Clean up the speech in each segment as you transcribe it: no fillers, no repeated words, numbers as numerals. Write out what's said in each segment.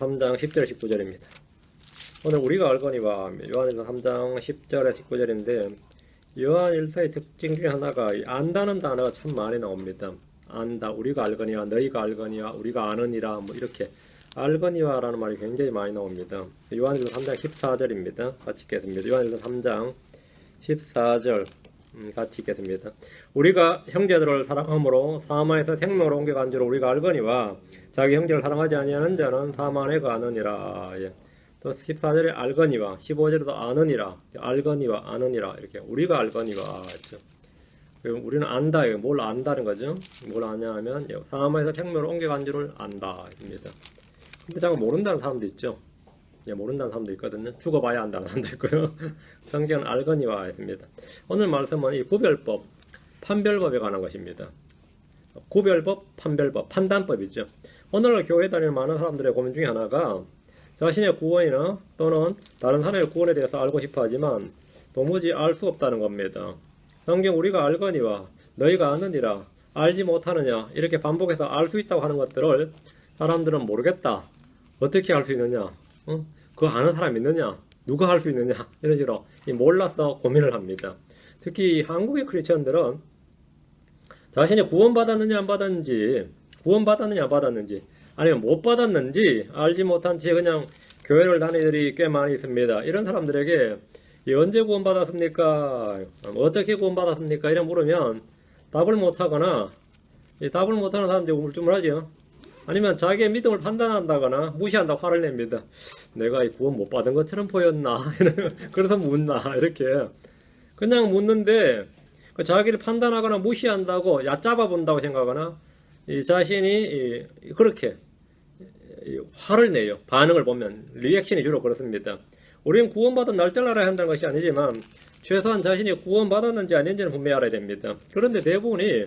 3장 10절 19절입니다. 오늘 우리가 알거니와 요한일서 3장 10절에 19절인데 요한일서의 특징 중에 하나가 안다는 단어가 참 많이 나옵니다. 안다, 우리가 알거니와, 너희가 알거니와, 우리가 아느니라, 뭐 이렇게 알거니와 라는 말이 굉장히 많이 나옵니다. 요한일서 3장 14절입니다. 같이 읽겠습니다. 요한일서 3장 14절 같이 읽겠습니다. 우리가 형제들을 사랑함으로 사망에서 생명으로 옮겨간 줄 우리가 알거니와 자기 형제를 사랑하지 아니하는 자는 사망에 가느니라. 예. 또 14절에 알거니와 15절에도 아느니라, 알거니와 아느니라 이렇게 우리가 알거니와 했죠. 우리는 안다, 뭘 안다는 거죠. 뭘 아냐 하면 사망에서 생명으로 옮겨간 줄을 안다 입니다. 근데 자꾸 모른다는 사람도 있죠. 예, 모른다는 사람도 있거든요. 죽어봐야 안다는 사람도 있고요. 성경은 알거니와 했습니다. 오늘 말씀은 이 구별법, 판별법에 관한 것입니다. 구별법, 판별법, 판단법이죠. 오늘날 교회 다니는 많은 사람들의 고민 중에 하나가 자신의 구원이나 또는 다른 사람의 구원에 대해서 알고 싶어 하지만 도무지 알 수 없다는 겁니다. 성경 우리가 알거니와 너희가 아느니라, 알지 못하느냐 이렇게 반복해서 알 수 있다고 하는 것들을 사람들은 모르겠다. 어떻게 알 수 있느냐? 그거 아는 사람 있느냐? 누가 할 수 있느냐? 이런 식으로 몰라서 고민을 합니다. 특히 한국의 크리스천들은 자신이 구원받았느냐 안 받았는지, 구원받았느냐 안 받았는지, 아니면 못 받았는지 알지 못한 채 그냥 교회를 다니는 들이 꽤 많이 있습니다. 이런 사람들에게 언제 구원받았습니까? 어떻게 구원받았습니까? 이런 물으면 답을 못하거나, 답을 못하는 사람들이 우물쭈물하죠. 아니면 자기의 믿음을 판단한다거나 무시한다고 화를 냅니다. 내가 이 구원 못 받은 것처럼 보였나? 그래서 묻나? 이렇게 그냥 묻는데 자기를 판단하거나 무시한다고 얕잡아 본다고 생각하거나 이 자신이 그렇게 화를 내요. 반응을 보면 리액션이 주로 그렇습니다. 우리는 구원받은 날짜를 알아야 한다는 것이 아니지만 최소한 자신이 구원받았는지 아닌지는 분명히 알아야 됩니다. 그런데 대부분이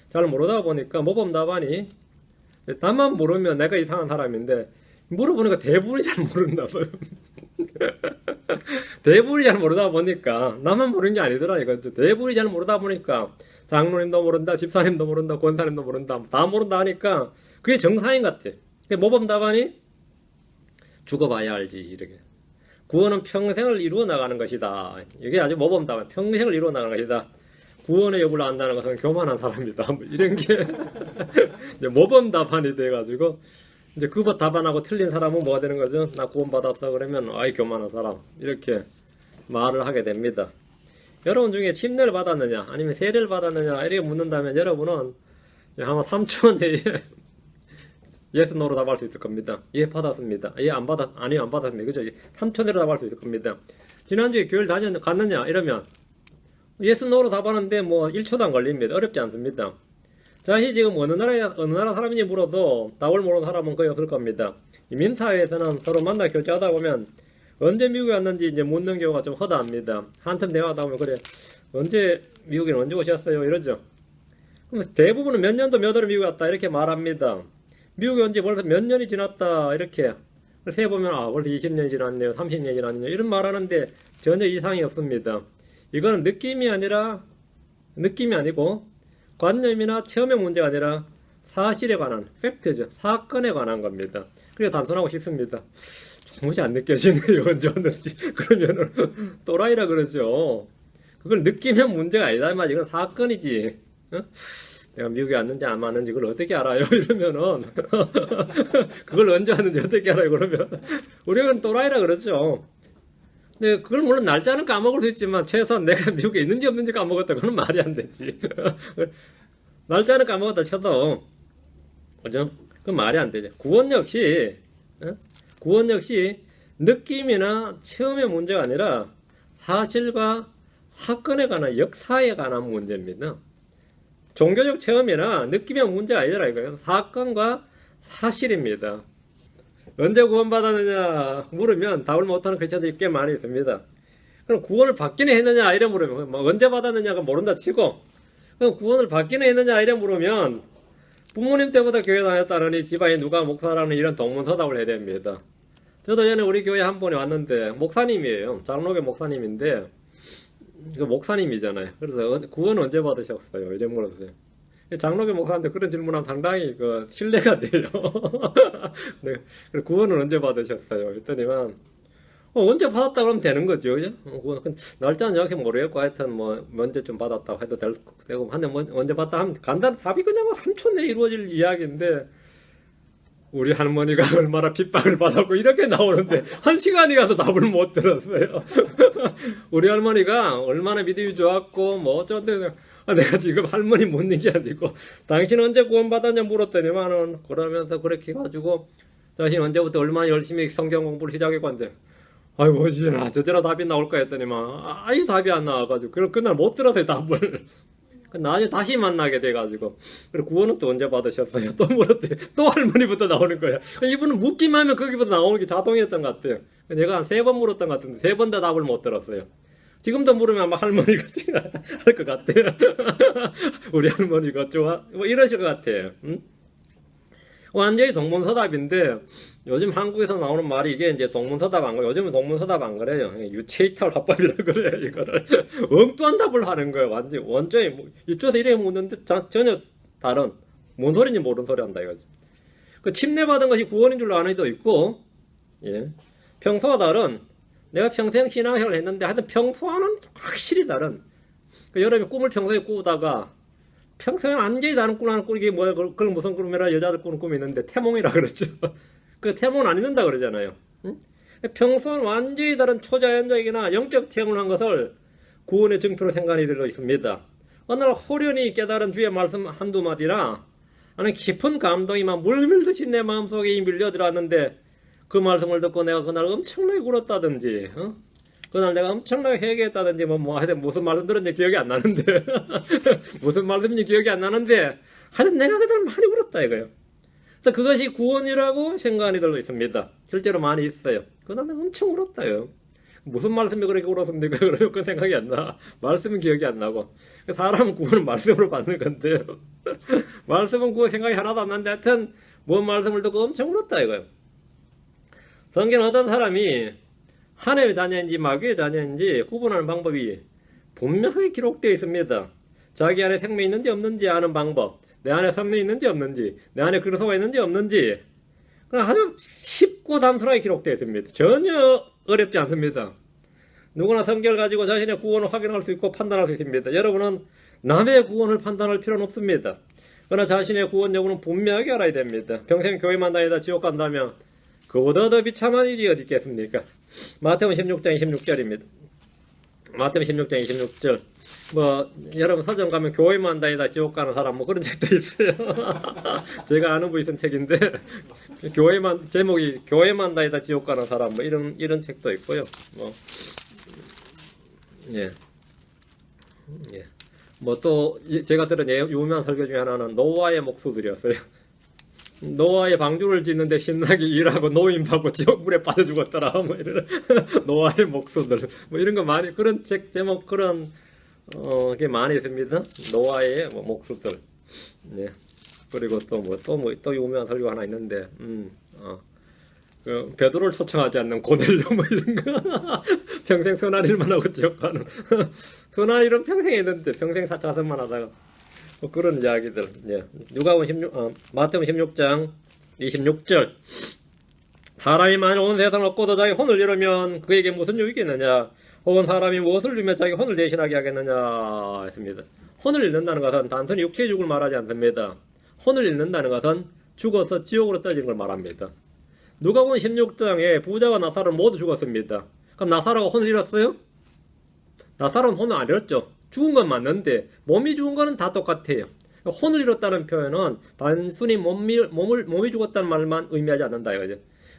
잘 모르다 보니까 모범 답안이 나만 모르면 내가 이상한 사람인데 물어보니까 대부분이 잘 모른다 봐요. 대부분이 잘 모르다 보니까 나만 모르는 게 아니더라 이거죠. 대부분이 잘 모르다 보니까 장로님도 모른다, 집사님도 모른다, 권사님도 모른다, 다 모른다 하니까 그게 정상인 것 같아. 모범 답안이 죽어봐야 알지 이렇게. 구원은 평생을 이루어 나가는 것이다. 이게 아주 모범 답안. 평생을 이루어 나가는 것이다. 구원의 여부를 안다는 것은 교만한 사람이다. 뭐 이런 게 이제 모범 답안이 돼가지고 이제 그 답안하고 틀린 사람은 뭐가 되는 거죠? 나 구원받았어 그러면 아이 교만한 사람 이렇게 말을 하게 됩니다. 여러분 중에 침례를 받았느냐 아니면 세례를 받았느냐 이렇게 묻는다면 여러분은 아마 3초 내에 예스 노로 답할 수 있을 겁니다. 예 받았습니다. 예 안 받았 아니요 안 받았습니다. 그죠? 3초 내로 답할 수 있을 겁니다. 지난주에 교회를 갔느냐 이러면 예스 노로 답하는데 뭐 1초도 안 걸립니다. 어렵지 않습니다. 자신이 지금 어느 나라 사람인지 물어도 답을 모르는 사람은 거의 없을 겁니다. 민사회에서는 서로 만나 교제하다 보면 언제 미국에 왔는지 이제 묻는 경우가 좀 허다합니다. 한참 대화하다 보면 그래 미국에 언제 오셨어요 이러죠. 그럼 대부분은 몇 년도 몇 월에 미국에 왔다 이렇게 말합니다. 미국에 온 지 벌써 몇 년이 지났다 이렇게 세보면 벌써 20년이 지났네요, 30년이 지났네요 이런 말하는데 전혀 이상이 없습니다. 이거는 느낌이 아니고 관념이나 체험의 문제가 아니라 사실에 관한 팩트죠. 사건에 관한 겁니다. 그래서 단순하고 싶습니다. 도무지 안 느껴지네요. 언제 왔는지. 그러면은 또라이라 그러죠. 그걸 느끼면 문제가 아니다 말이지. 이건 사건이지. 내가 미국에 왔는지 안 왔는지 그걸 어떻게 알아요? 이러면은 그걸 언제 왔는지 어떻게 알아요? 그러면 우리는 또라이라 그러죠. 근데 그걸 물론 날짜는 까먹을 수 있지만 최소한 내가 미국에 있는지 없는지 까먹었다 그건 말이 안 되지. 날짜는 까먹었다 쳐도 그죠? 그건 말이 안 되죠. 구원 역시 느낌이나 체험의 문제가 아니라 사실과 사건에 관한 역사에 관한 문제입니다. 종교적 체험이나 느낌의 문제가 아니라 이거예요. 사건과 사실입니다. 언제 구원받았느냐 물으면 답을 못하는 크리스천들이 꽤 많이 있습니다. 그럼 구원을 받기는 했느냐 이래 물으면 언제 받았느냐가 모른다 치고 그럼 구원을 받기는 했느냐 이래 물으면 부모님 때부터 교회 다녔다느니 집안에 누가 목사라는 이런 동문서답을 해야 됩니다. 저도 전에 우리 교회 한 분이 왔는데 목사님이에요. 장로교 목사님인데 그 목사님이잖아요. 그래서 구원 언제 받으셨어요? 이래 물었어요. 장로교 목사한테 그런 질문하면 상당히 그 신뢰가 돼요. 네. 그래서 구원은 언제 받으셨어요? 그랬더니만 언제 받았다 그러면 되는 거죠, 그죠? 날짜는 정확히 모르겠고 하여튼 뭐 언제쯤 받았다고 해도 될 거고 한데 언제 받다 하면 간단 답이 그냥 3초 내에 이루어질 이야기인데 우리 할머니가 얼마나 핍박을 받았고 이렇게 나오는데 1시간이 가서 답을 못 들었어요. 우리 할머니가 얼마나 믿음이 좋았고 뭐 어쩐데 내가 지금 할머니 묻는 게 아니고 당신 언제 구원받았냐 물었더니만은 그러면서 그렇게 해가지고 자신 언제부터 얼마나 열심히 성경 공부를 시작했고 한데 아이고 저제라 답이 나올까 했더니만 아예 답이 안 나와가지고 그날 못 들었어요 답을. 나중에 다시 만나게 돼가지고 그리고 구원은 또 언제 받으셨어요? 또 물었더니 또 할머니부터 나오는 거야. 이분은 묻기만 하면 거기부터 나오는 게 자동이었던 것 같아요. 내가 한 3번 물었던 것 같은데 3번 다 답을 못 들었어요. 지금도 물으면 아마 할머니가 할 것 같아요. 우리 할머니가 좋아 뭐 이러실 것 같아요. 응? 완전히 동문서답인데 요즘 한국에서 나오는 말이 이게 이제 동문서답 안 그래요. 요즘은 동문서답 안 그래요. 유체이탈 화법이라 그래요. 이거를 엉뚱한 답을 하는 거예요. 완전히 뭐 이쪽에서 이렇게 묻는데 전혀 다른 뭔 소리인지 모르는 소리 한다 이거지. 그 침례 받은 것이 구원인 줄 아는 이도 있고, 예. 평소와 다른 내가 평생 신앙생활을 했는데 하여튼 평소와는 확실히 다른. 그 여러분이 꿈을 평소에 꾸다가 평소에 완전히 다른 꿈하는 꿈이 이게 뭐야? 그건 무슨 꿈이라 여자들 꾸는 꿈이 있는데 태몽이라 그러죠. 그 태몽은 안 잊는다 그러잖아요. 응? 평소와는 완전히 다른 초자연적이나 영적 체험을 한 것을 구원의 증표로 생각이 들어 있습니다. 어느 날 호련히 깨달은 주의 말씀 한두 마디나 아니 깊은 감동이 막 물밀듯이 내 마음속에 밀려 들어왔는데 그 말씀을 듣고 내가 그날 엄청나게 울었다든지 그날 내가 엄청나게 회개했다든지 하여튼 무슨 말씀 들었는지 기억이 안 나는데 무슨 말씀인지 기억이 안 나는데 하여튼 내가 그날 많이 울었다 이거예요. 그래서 그것이 구원이라고 생각이 들고 있습니다. 실제로 많이 있어요. 그날 내가 엄청 울었다요. 무슨 말씀이 그렇게 울었습니까? 그러면 그 생각이 안 나. 말씀은 기억이 안 나고. 사람은 구원은 말씀으로 받는 건데요. 말씀은 구원 생각이 하나도 안 나는데 하여튼 뭔 말씀을 듣고 엄청 울었다 이거예요. 성경 어떤 사람이 하나님의 자녀인지 마귀의 자녀인지 구분하는 방법이 분명하게 기록되어 있습니다. 자기 안에 생명이 있는지 없는지 아는 방법, 내 안에 성령이 있는지 없는지, 내 안에 그리스도가 있는지 없는지 아주 쉽고 단순하게 기록되어 있습니다. 전혀 어렵지 않습니다. 누구나 성경을 가지고 자신의 구원을 확인할 수 있고 판단할 수 있습니다. 여러분은 남의 구원을 판단할 필요는 없습니다. 그러나 자신의 구원 여부는 분명하게 알아야 됩니다. 평생 교회만 다니다 지옥 간다면 그보다 더 비참한 일이 어디 있겠습니까? 마태복음 16장 26절입니다. 마태복음 16장 26절. 여러분 서점 가면 교회만 다니다 지옥 가는 사람 그런 책도 있어요. 제가 아는 분이 쓴 책인데 제목이 교회만 다니다 지옥 가는 사람 이런 책도 있고요. 또 제가 들은 유명한 설교 중에 하나는 노아의 목수들이었어요. 노아의 방주를 짓는데 신나게 일하고 노임 받고 지옥물에 빠져 죽었더라. 이런 노아의 목수들 이런 거 많이 그런 책 제목 그런 게 많이 있습니다. 노아의 목수들. 네. 그리고 또 유명한 설교 하나 있는데 그 베드로를 초청하지 않는 고넬료 이런 거 평생 선한 일만 하고 지옥 가는 선한 일은 평생 했는데 평생 자선만 하다가 그런 이야기들. 예. 마태복음 16장 26절. 사람이 만일 온 세상을 얻고도 자기 혼을 잃으면 그에게 무슨 유익이 있느냐? 혹은 사람이 무엇을 주며 자기 혼을 대신하게 하겠느냐? 했습니다. 혼을 잃는다는 것은 단순히 육체의 죽을 말하지 않습니다. 혼을 잃는다는 것은 죽어서 지옥으로 떨어지는 걸 말합니다. 누가복음 16장에 부자와 나사로는 모두 죽었습니다. 그럼 나사로가 혼을 잃었어요? 나사로는 혼을 안 잃었죠. 죽은 건 맞는데 몸이 죽은 거는 다 똑같아요. 혼을 잃었다는 표현은 단순히 몸이 죽었다는 말만 의미하지 않는다 이거죠.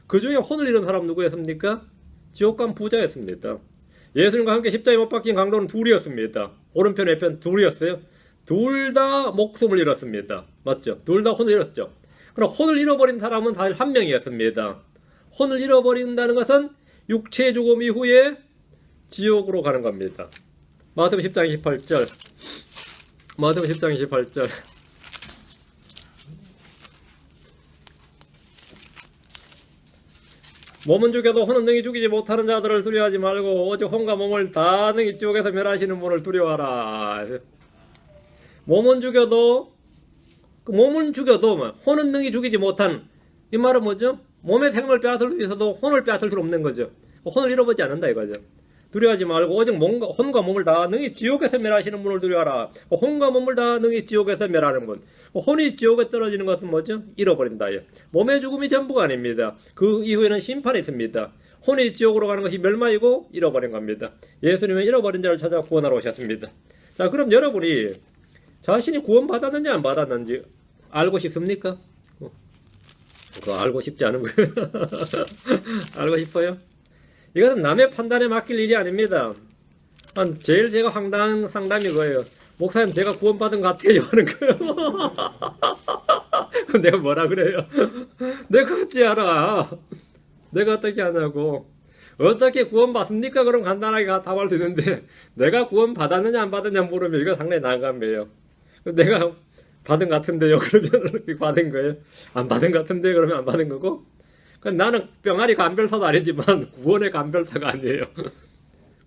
그 중에 혼을 잃은 사람 누구였습니까? 지옥 간 부자였습니다. 예수님과 함께 십자가에 못 박힌 강도는 둘이었습니다. 오른편 왼편 둘이었어요. 둘 다 목숨을 잃었습니다. 맞죠? 둘 다 혼을 잃었죠. 그럼 혼을 잃어버린 사람은 단 한 명이었습니다. 혼을 잃어버린다는 것은 육체의 죽음 이후에 지옥으로 가는 겁니다. 마태복음 10장 28절. 마태복음 10장 28절. 몸은 죽여도 혼은 능히 죽이지 못하는 자들을 두려워하지 말고 오직 혼과 몸을 다 능히 지옥에서 멸하시는 분을 두려워하라. 몸은 죽여도 그 몸은 죽여도 혼은 능히 죽이지 못한, 이 말은 뭐죠? 몸의 생명을 빼앗을 위해서도 혼을 빼앗을 수 없는 거죠. 혼을 잃어버리지 않는다 이거죠. 두려워하지 말고 오직 혼과 몸을 다 능히 지옥에서 멸하시는 분을 두려워하라. 혼과 몸을 다 능히 지옥에서 멸하는 분. 혼이 지옥에 떨어지는 것은 뭐죠? 잃어버린다. 몸의 죽음이 전부가 아닙니다. 그 이후에는 심판이 있습니다. 혼이 지옥으로 가는 것이 멸망이고 잃어버린 겁니다. 예수님은 잃어버린 자를 찾아 구원하러 오셨습니다. 자, 그럼 여러분이 자신이 구원받았는지 안 받았는지 알고 싶습니까? 그거 알고 싶지 않은 거예요. 알고 싶어요? 이것은 남의 판단에 맡길 일이 아닙니다. 제일 제가 황당한 상담이 그거예요. 목사님, 제가 구원받은 것 같아요 하는 거예요. 그럼 내가 뭐라 그래요? 내가 어찌 알아? 내가 어떻게 하냐고. 어떻게 구원받습니까? 그럼 간단하게 답할 수 있는데, 내가 구원받았느냐 안 받았느냐 물으면 이거 상당히 난감해요. 내가 받은 것 같은데요 그러면 받은 거예요. 안 받은 것 같은데 그러면 안 받은 거고. 나는 병아리 간별사도 아니지만 구원의 간별사가 아니에요.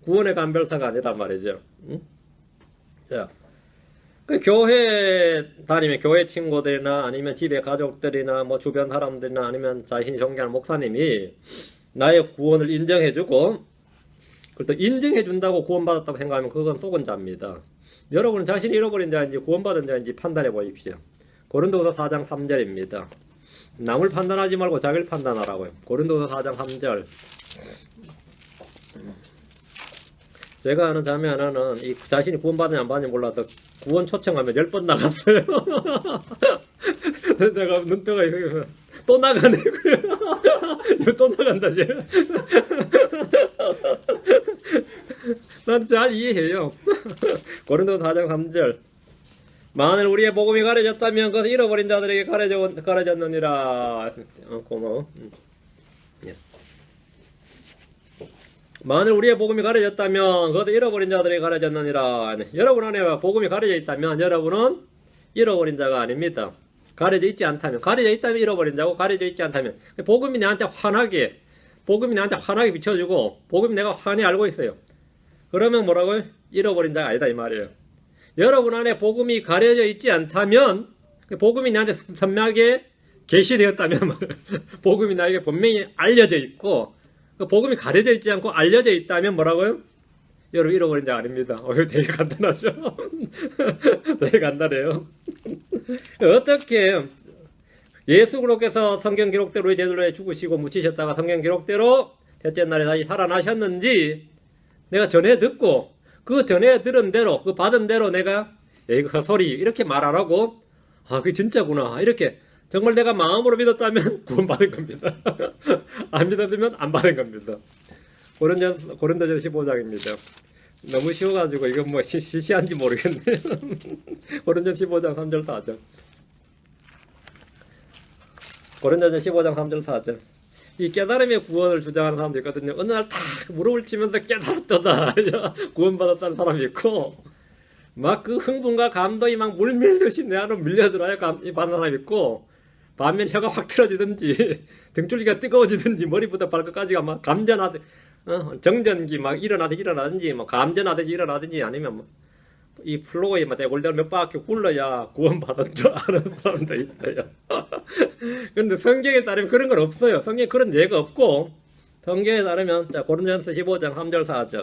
구원의 간별사가 아니란 말이죠. 응? 자, 그 교회 다니면 교회 친구들이나 아니면 집에 가족들이나 뭐 주변 사람들이나 아니면 자신이 존경하는 목사님이 나의 구원을 인정해주고, 그걸 또 인정해준다고 구원받았다고 생각하면 그건 속은 자입니다. 여러분은 자신이 잃어버린 자인지 구원받은 자인지 판단해 보십시오. 고린도서 4장 3절입니다. 남을 판단하지 말고 자기를 판단하라고요. 고린도서 4장 3절. 제가 아는 자매 하나는 이 자신이 구원받는지 안 받는지 몰라서 구원 초청하면 10번 나갔어요. 내가 눈뜨가 또 나가네. 이거 또 나간다 쟤. 난 잘 이해해요. 고린도서 4장 3절. 만일 우리의 복음이 가려졌다면 그것은 잃어버린 자들에게 가려졌느니라. 고마워. 예. 만일 우리의 복음이 가려졌다면 그것은 잃어버린 자들에게 가려졌느니라. 여러분 안에 복음이 가려져 있다면 여러분은 잃어버린 자가 아닙니다. 가려져 있지 않다면, 가려져 있다면 잃어버린 자고, 가려져 있지 않다면, 복음이 나한테 환하게 비춰주고 복음이 내가 환히 알고 있어요. 그러면 뭐라고요? 잃어버린 자가 아니다 이 말이에요. 여러분 안에 복음이 가려져 있지 않다면, 복음이 나한테 선명하게 계시되었다면, 복음이 나에게 분명히 알려져 있고, 복음이 가려져 있지 않고 알려져 있다면 뭐라고요? 여러분 잃어버린 자 아닙니다. 되게 간단하죠? 되게 간단해요. 어떻게 예수 그리스도께서 성경 기록대로 제들로에 죽으시고 묻히셨다가 성경 기록대로 셋째 날에 다시 살아나셨는지 내가 전해 듣고, 그 전에 들은 대로, 그 받은 대로 내가 그 소리 이렇게 말 안 하고, 그게 진짜구나 이렇게 정말 내가 마음으로 믿었다면 구원받은 겁니다. 안 믿었으면 안 받은 겁니다. 고린도전서 15장입니다. 너무 쉬워가지고 이건 뭐 시시한지 모르겠네요. 고린도전서 15장 3절 4절. 고린도전서 15장 3절 4절. 이 깨달음의 구원을 주장하는 사람도 있거든요. 어느 날 탁 무릎을 치면서 깨달았다 구원받았다는 사람이 있고, 막 그 흥분과 감동이 막 물밀듯이 내 안으로 밀려들어야 받는 사람이 있고, 반면 혀가 확 틀어지든지 등줄기가 뜨거워지든지 머리부터 발끝까지가 막 감전하듯 정전기 막 일어나든지 뭐 감전하듯이 일어나든지, 아니면 뭐 이 플로어에 막 골대로 몇 바퀴 굴러야 구원받은 줄 아는 사람도 있어요. 근데 성경에 따르면 그런 건 없어요. 성경에 그런 예가 없고, 성경에 따르면 자 고린도전서 15장 3절 4절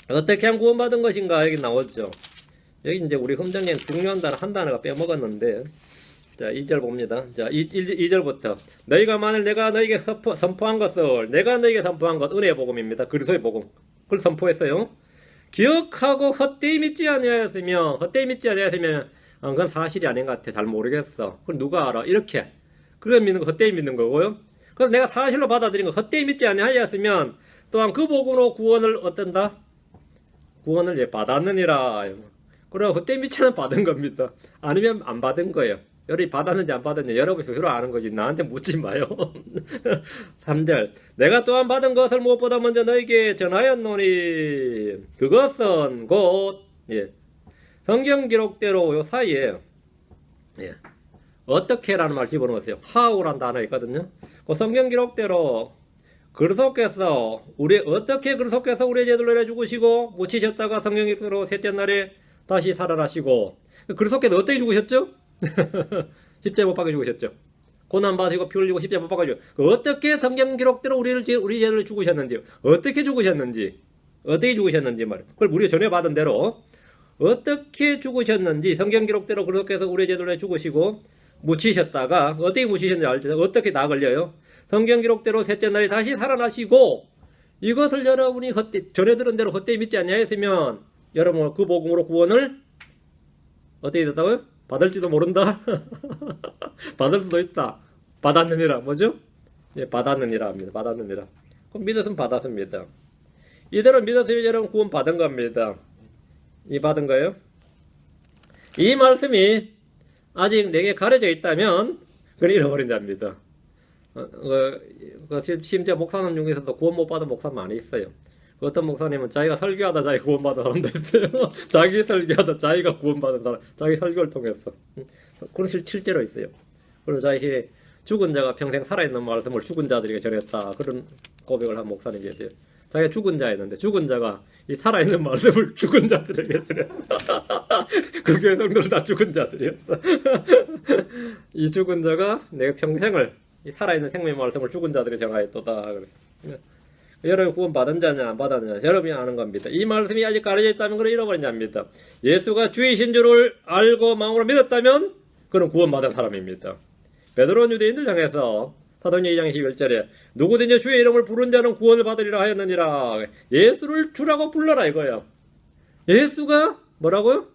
어떻게 하면 구원받은 것인가 여기 나오죠. 여기 이제 우리 흠정리는 중요한 단어 한 단어가 빼먹었는데, 자 2절 봅니다. 자 2절부터 너희가 만일 내가 너희에게 선포한 것을, 내가 너희에게 선포한 것 은혜의 복음입니다. 그리스도의 복음, 그걸 선포했어요. 기억하고 헛되이 믿지 아니하였으며, 그건 사실이 아닌 것 같아, 잘 모르겠어, 그걸 누가 알아, 이렇게 그걸 믿는 거 헛되이 믿는 거고요. 그래서 내가 사실로 받아들인 거 헛되이 믿지 아니하였으면 또한 그 복음으로 구원을 어떤다? 구원을 받았느니라. 그럼 헛되이 믿지 않으면 받은 겁니다. 아니면 안 받은 거예요. 여러분이 받았는지 안 받았는지 여러분 스스로 아는 거지, 나한테 묻지 마요. 3절 내가 또한 받은 것을 무엇보다 먼저 너에게 전하였노니 그것은 곧 성경 기록대로 요 사이에 어떻게라는 말 집어넣었어요. how라는 단어 있거든요. 그 성경 기록대로 그리스도께서 어떻게 그리스도께서 우리의 죄들을 내려 죽으시고 묻히셨다가 성경 기록대로 셋째 날에 다시 살아나시고, 그리스도께서 어떻게 죽으셨죠? 십자가 못 박아 죽으셨죠. 고난 받으시고 피 흘리고 십자가 못 박아 죽으셨죠. 어떻게 성경 기록대로 우리 죄를 죽으셨는지, 어떻게 죽으셨는지, 말이에요. 그걸 우리가 전해 받은 대로 어떻게 죽으셨는지 성경 기록대로 그렇게 해서 우리 죄를 죽으시고 묻히셨다가 어떻게 묻히셨는지 알죠? 어떻게 나 걸려요? 성경 기록대로 셋째 날에 다시 살아나시고 이것을 여러분이 전해 들은 대로 헛되이 믿지 않냐 했으면 여러분 그 복음으로 구원을 어떻게 됐다고요? 받을지도 모른다. 받을 수도 있다. 받았느니라. 뭐죠? 예, 받았느니라 합니다. 받았느니라. 그럼 믿었으면 받았습니다. 이대로 믿었으면 여러분 구원 받은 겁니다. 이 받은 거예요? 이 말씀이 아직 내게 가려져 있다면 그건 잃어버린 자입니다. 심지어 목사님 중에서도 구원 못 받은 목사 많이 있어요. 어떤 목사님은 자기가 설교하다 자기가 구원받은 사람도 있어요. 자기 설교하다 자기가 구원받은 사람, 자기 설교를 통해서. 그런 실제로 있어요. 그리고 자기 죽은 자가 평생 살아있는 말씀을 죽은 자들에게 전했다. 그런 고백을 한 목사님이 계세요. 자기가 죽은 자였는데 죽은 자가 이 살아있는 말씀을 죽은 자들에게 전했다. 그 교회 성도들 다 죽은 자들이었어. 이 죽은 자가 내가 평생을 이 살아있는 생명의 말씀을 죽은 자들에게 전하였도다. 그래서. 여러분 구원 받은 자냐 안 받았느냐 여러분이 아는 겁니다. 이 말씀이 아직 가려져 있다면 그는 잃어버린 자입니다. 예수가 주이신 줄을 알고 마음으로 믿었다면 그는 구원 받은 사람입니다. 베드로는 유대인들 향해서 사도행전 2장 11절에 누구든지 주의 이름을 부른 자는 구원을 받으리라 하였느니라. 예수를 주라고 불러라 이거예요. 예수가 뭐라고요?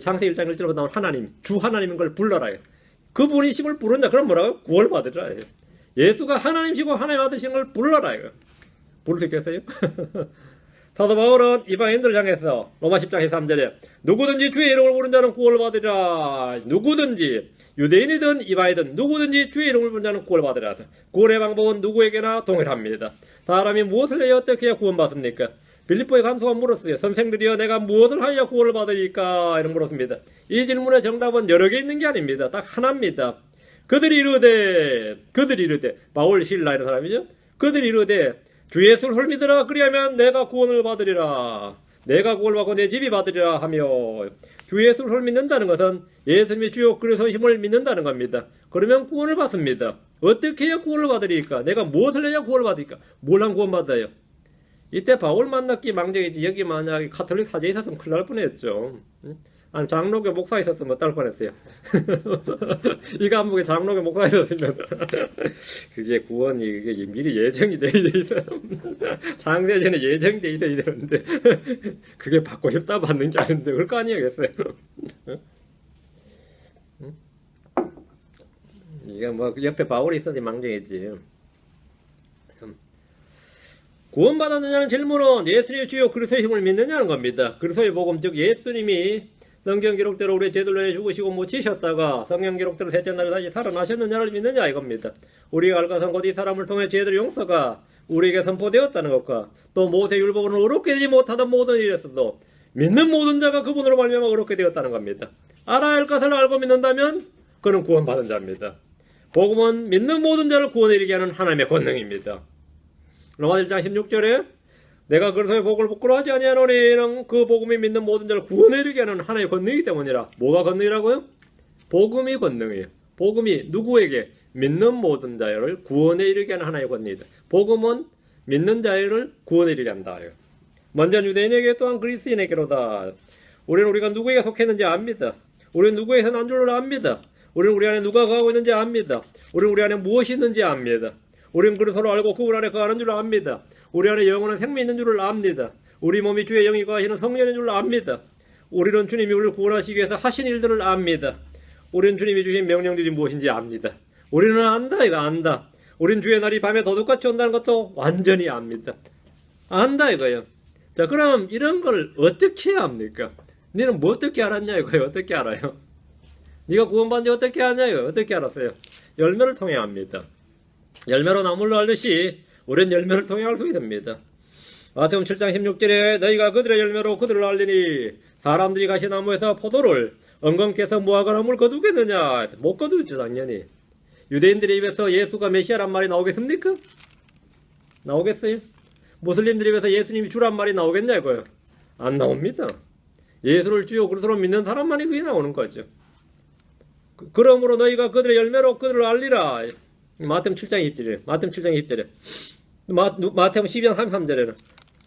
창세기 1장 1절부터 나온 하나님, 주 하나님인 걸 불러라. 그분이심을 부른 자 그럼 뭐라고요? 구원을 받으리라. 예수가 하나님이시고 하나님 아드신 걸 불러라 이거. 부를 수 있겠어요? 사도 바울은 이방인들을 향해서 로마 10장 13절에 누구든지 주의 이름을 부른 자는 구원을 받으리라. 누구든지 유대인이든 이방인이든 누구든지 주의 이름을 부른 자는 구원을 받으리라. 구원의 방법은 누구에게나 동일합니다. 사람이 무엇을 해야 어떻게 해야 구원받습니까? 빌립보의 간수가 물었어요. 선생들이여 내가 무엇을 하여 구원을 받으리까? 이런 물었습니다. 이 질문의 정답은 여러 개 있는 게 아닙니다. 딱 하나입니다. 그들이 이르되 바울 실라 이런 사람이죠. 그들이 이르되 주 예수를 홀미더라 그리하면 내가 구원을 받으리라. 내가 구원을 받고 내 집이 받으리라 하며 주 예수를 홀믿는다는 것은 예수님이 주요 그리스도심을 믿는다는 겁니다. 그러면 구원을 받습니다. 어떻게 해야 구원을 받으리까? 내가 무엇을 해야 구원을 받으리까? 뭘 하면 구원 받아요? 이때 바울 만났기 망정이지 여기 만약에 가톨릭 사제에 있었으면 큰일 날 뻔했죠. 아니 장로교 목사 있었으면 어떨 뻔했어요. 이 감옥에 장로교 목사 있었으면 그게 구원이 그게 미리 예정이 돼 있어요. 창세전에 예정이 돼 있어야 되는데 그게 받고 싶다 받는 게 아닌데 그럴 거 아니겠어요. 이게 뭐 옆에 바울이 있어야지 망정이지. 구원받았느냐는 질문은 예수님의 주요 그리스도의 힘을 믿느냐는 겁니다. 그리스도의 복음 즉 예수님이 성경 기록대로 우리의 죄들로 죽으시고 묻히셨다가 성경 기록대로 셋째 날에 다시 살아나셨느냐를 믿느냐 이겁니다. 우리가 알가선 곧 이 사람을 통해 죄들의 용서가 우리에게 선포되었다는 것과 또 모세 율법으로는 어렵게 되지 못하던 모든 일에서도 믿는 모든 자가 그분으로 말미암아 어렵게 되었다는 겁니다. 알아야 할 것을 알고 믿는다면 그는 구원받은 자입니다. 복음은 믿는 모든 자를 구원에 이르게 하는 하나님의 권능입니다. 로마 1장 16절에 내가 그리스도의 복을 부끄러워하지 아니하노니 이는 그 복음이 믿는 모든 자를 구원에 이르게 하는 하나님의 권능이기 때문이라. 뭐가 권능이라고요? 복음이 권능이에요. 복음이 누구에게? 믿는 모든 자를 구원에 이르게 하는 하나님의 권능이다. 복음은 믿는 자를 구원에 이르게 한다. 먼저 유대인에게 또한 그리스인에게로다. 우리는 우리가 누구에게 속했는지 압니다. 우리는 누구에게서 난 줄 압니다. 우리는 우리 안에 누가 거하고 있는지 압니다. 우리는 우리 안에 무엇이 있는지 압니다. 우리는 그리스도를 알고 그분 안에 거하는 줄 압니다. 우리 안에 영원한 생명이 있는 줄을 압니다. 우리 몸이 주의 영이 거하시는 성령인 줄 압니다. 우리는 주님이 우리를 구원하시기 위해서 하신 일들을 압니다. 우리는 주님이 주신 명령들이 무엇인지 압니다. 우리는 안다 이거 안다. 우리는 주의 날이 밤에 도둑같이 온다는 것도 완전히 압니다. 안다 이거예요. 자 그럼 이런 걸 어떻게 해야 합니까? 너는 뭐 어떻게 알았냐 이거예요. 어떻게 알아요? 네가 구원받는지 어떻게 아냐 이거 어떻게 알았어요? 열매를 통해 압니다. 열매로 나물로 알듯이 우리는 열매를 통해 알 수 있습니다. 마태복음 7장 16절에 너희가 그들의 열매로 그들을 알리니 사람들이 가시나무에서 포도를 엉겅퀴에서 무화과나무를 거두겠느냐? 못 거두죠 당연히. 유대인들의 입에서 예수가 메시아란 말이 나오겠습니까? 나오겠어요? 무슬림들 입에서 예수님이 주란 말이 나오겠냐 이거요? 안 나옵니다. 예수를 주요 그리스도로 믿는 사람만이 그게 나오는 거죠. 그러므로 너희가 그들의 열매로 그들을 알리라. 마태복음 7장 20절에. 마태복음 7장 20절에. 마태복음 12장 33절에는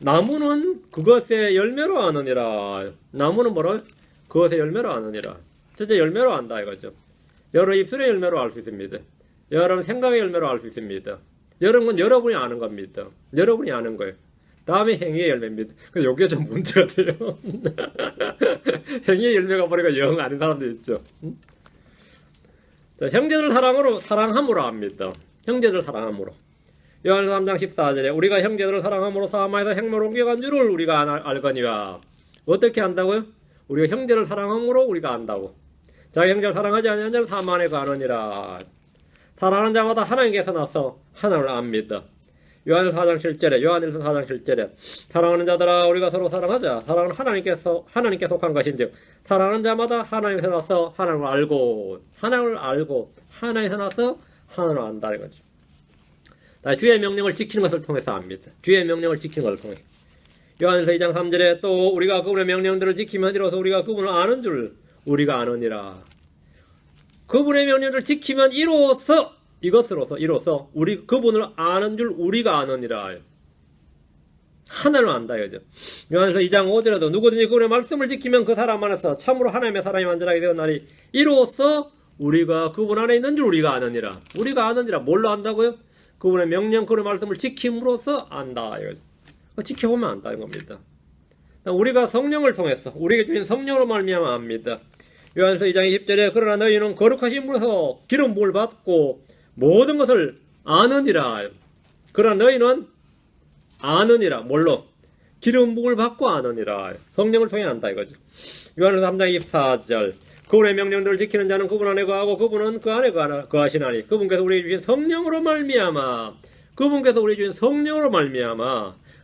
나무는 그것의 열매로 아느니라. 나무는 뭐라? 그것의 열매로 아느니라. 진짜 열매로 안다 이거죠. 여러분 입술의 열매로 알 수 있습니다. 여러분 생각의 열매로 알 수 있습니다. 여러분은 여러분이 아는 겁니다. 여러분이 아는 거예요. 다음에 행위의 열매입니다. 근데 여기가 좀 문제가 돼요. 행위의 열매가 보니까 영 아닌 사람도 있죠. 자, 형제들 사랑함으로 합니다. 형제들 사랑함으로. 요한일서 3장 14절에 우리가 형제들을 사랑함으로 사마에서 행로로 옮겨간 줄을 우리가 알거니와. 어떻게 안다고요? 우리가 형제를 사랑함으로 우리가 안다고. 자기 형제를 사랑하지 않는 자는 사망 안에 가느니라. 사랑하는 자마다 하나님께서 나서 하나님을 압니다. 요한일서 4장 7절에 사랑하는 자들아 우리가 서로 사랑하자. 사랑은 하나님께 속한 것인즉 사랑하는 자마다 하나님께서 나서 하나님을 알고 하나님께서 나서 하나님을 안다 이거죠. 주의 명령을 지키는 것을 통해서 압니다. 주의 명령을 지키는 것을 통해. 요한일서 2장 3절에 또 우리가 그분의 명령들을 지키면 이로써 우리가 그분을 아는 줄 우리가 아느니라. 그분의 명령을 지키면 이로써 우리 그분을 아는 줄 우리가 아느니라. 하나님을 안다 이거죠. 요한일서 2장 5절에도 누구든지 그분의 말씀을 지키면 그 사람 안에서 참으로 하나님의 사람이 완전하게 되었나니 이로써 우리가 그분 안에 있는 줄 우리가 아느니라. 우리가 아느니라. 뭘로 안다고요? 그분의 명령, 그분의 말씀을 지킴으로써 안다 이거죠. 지켜보면 안다 이 겁니다. 우리가 성령을 통해서 우리에게 주신 성령으로 말미암아 압니다. 요한일서 2장 20절에 그러나 너희는 거룩하신 분에서 기름 부음을 받고 모든 것을 아느니라. 그러나 너희는 아느니라. 뭘로? 기름 부음을 받고 아느니라. 성령을 통해 안다 이거죠. 요한일서 3장 24절 그분의 명령들을 지키는 자는 그분 안에 거하고 그분은 그 안에 거하시나니 그분께서 우리에게 주신 성령으로 말미암아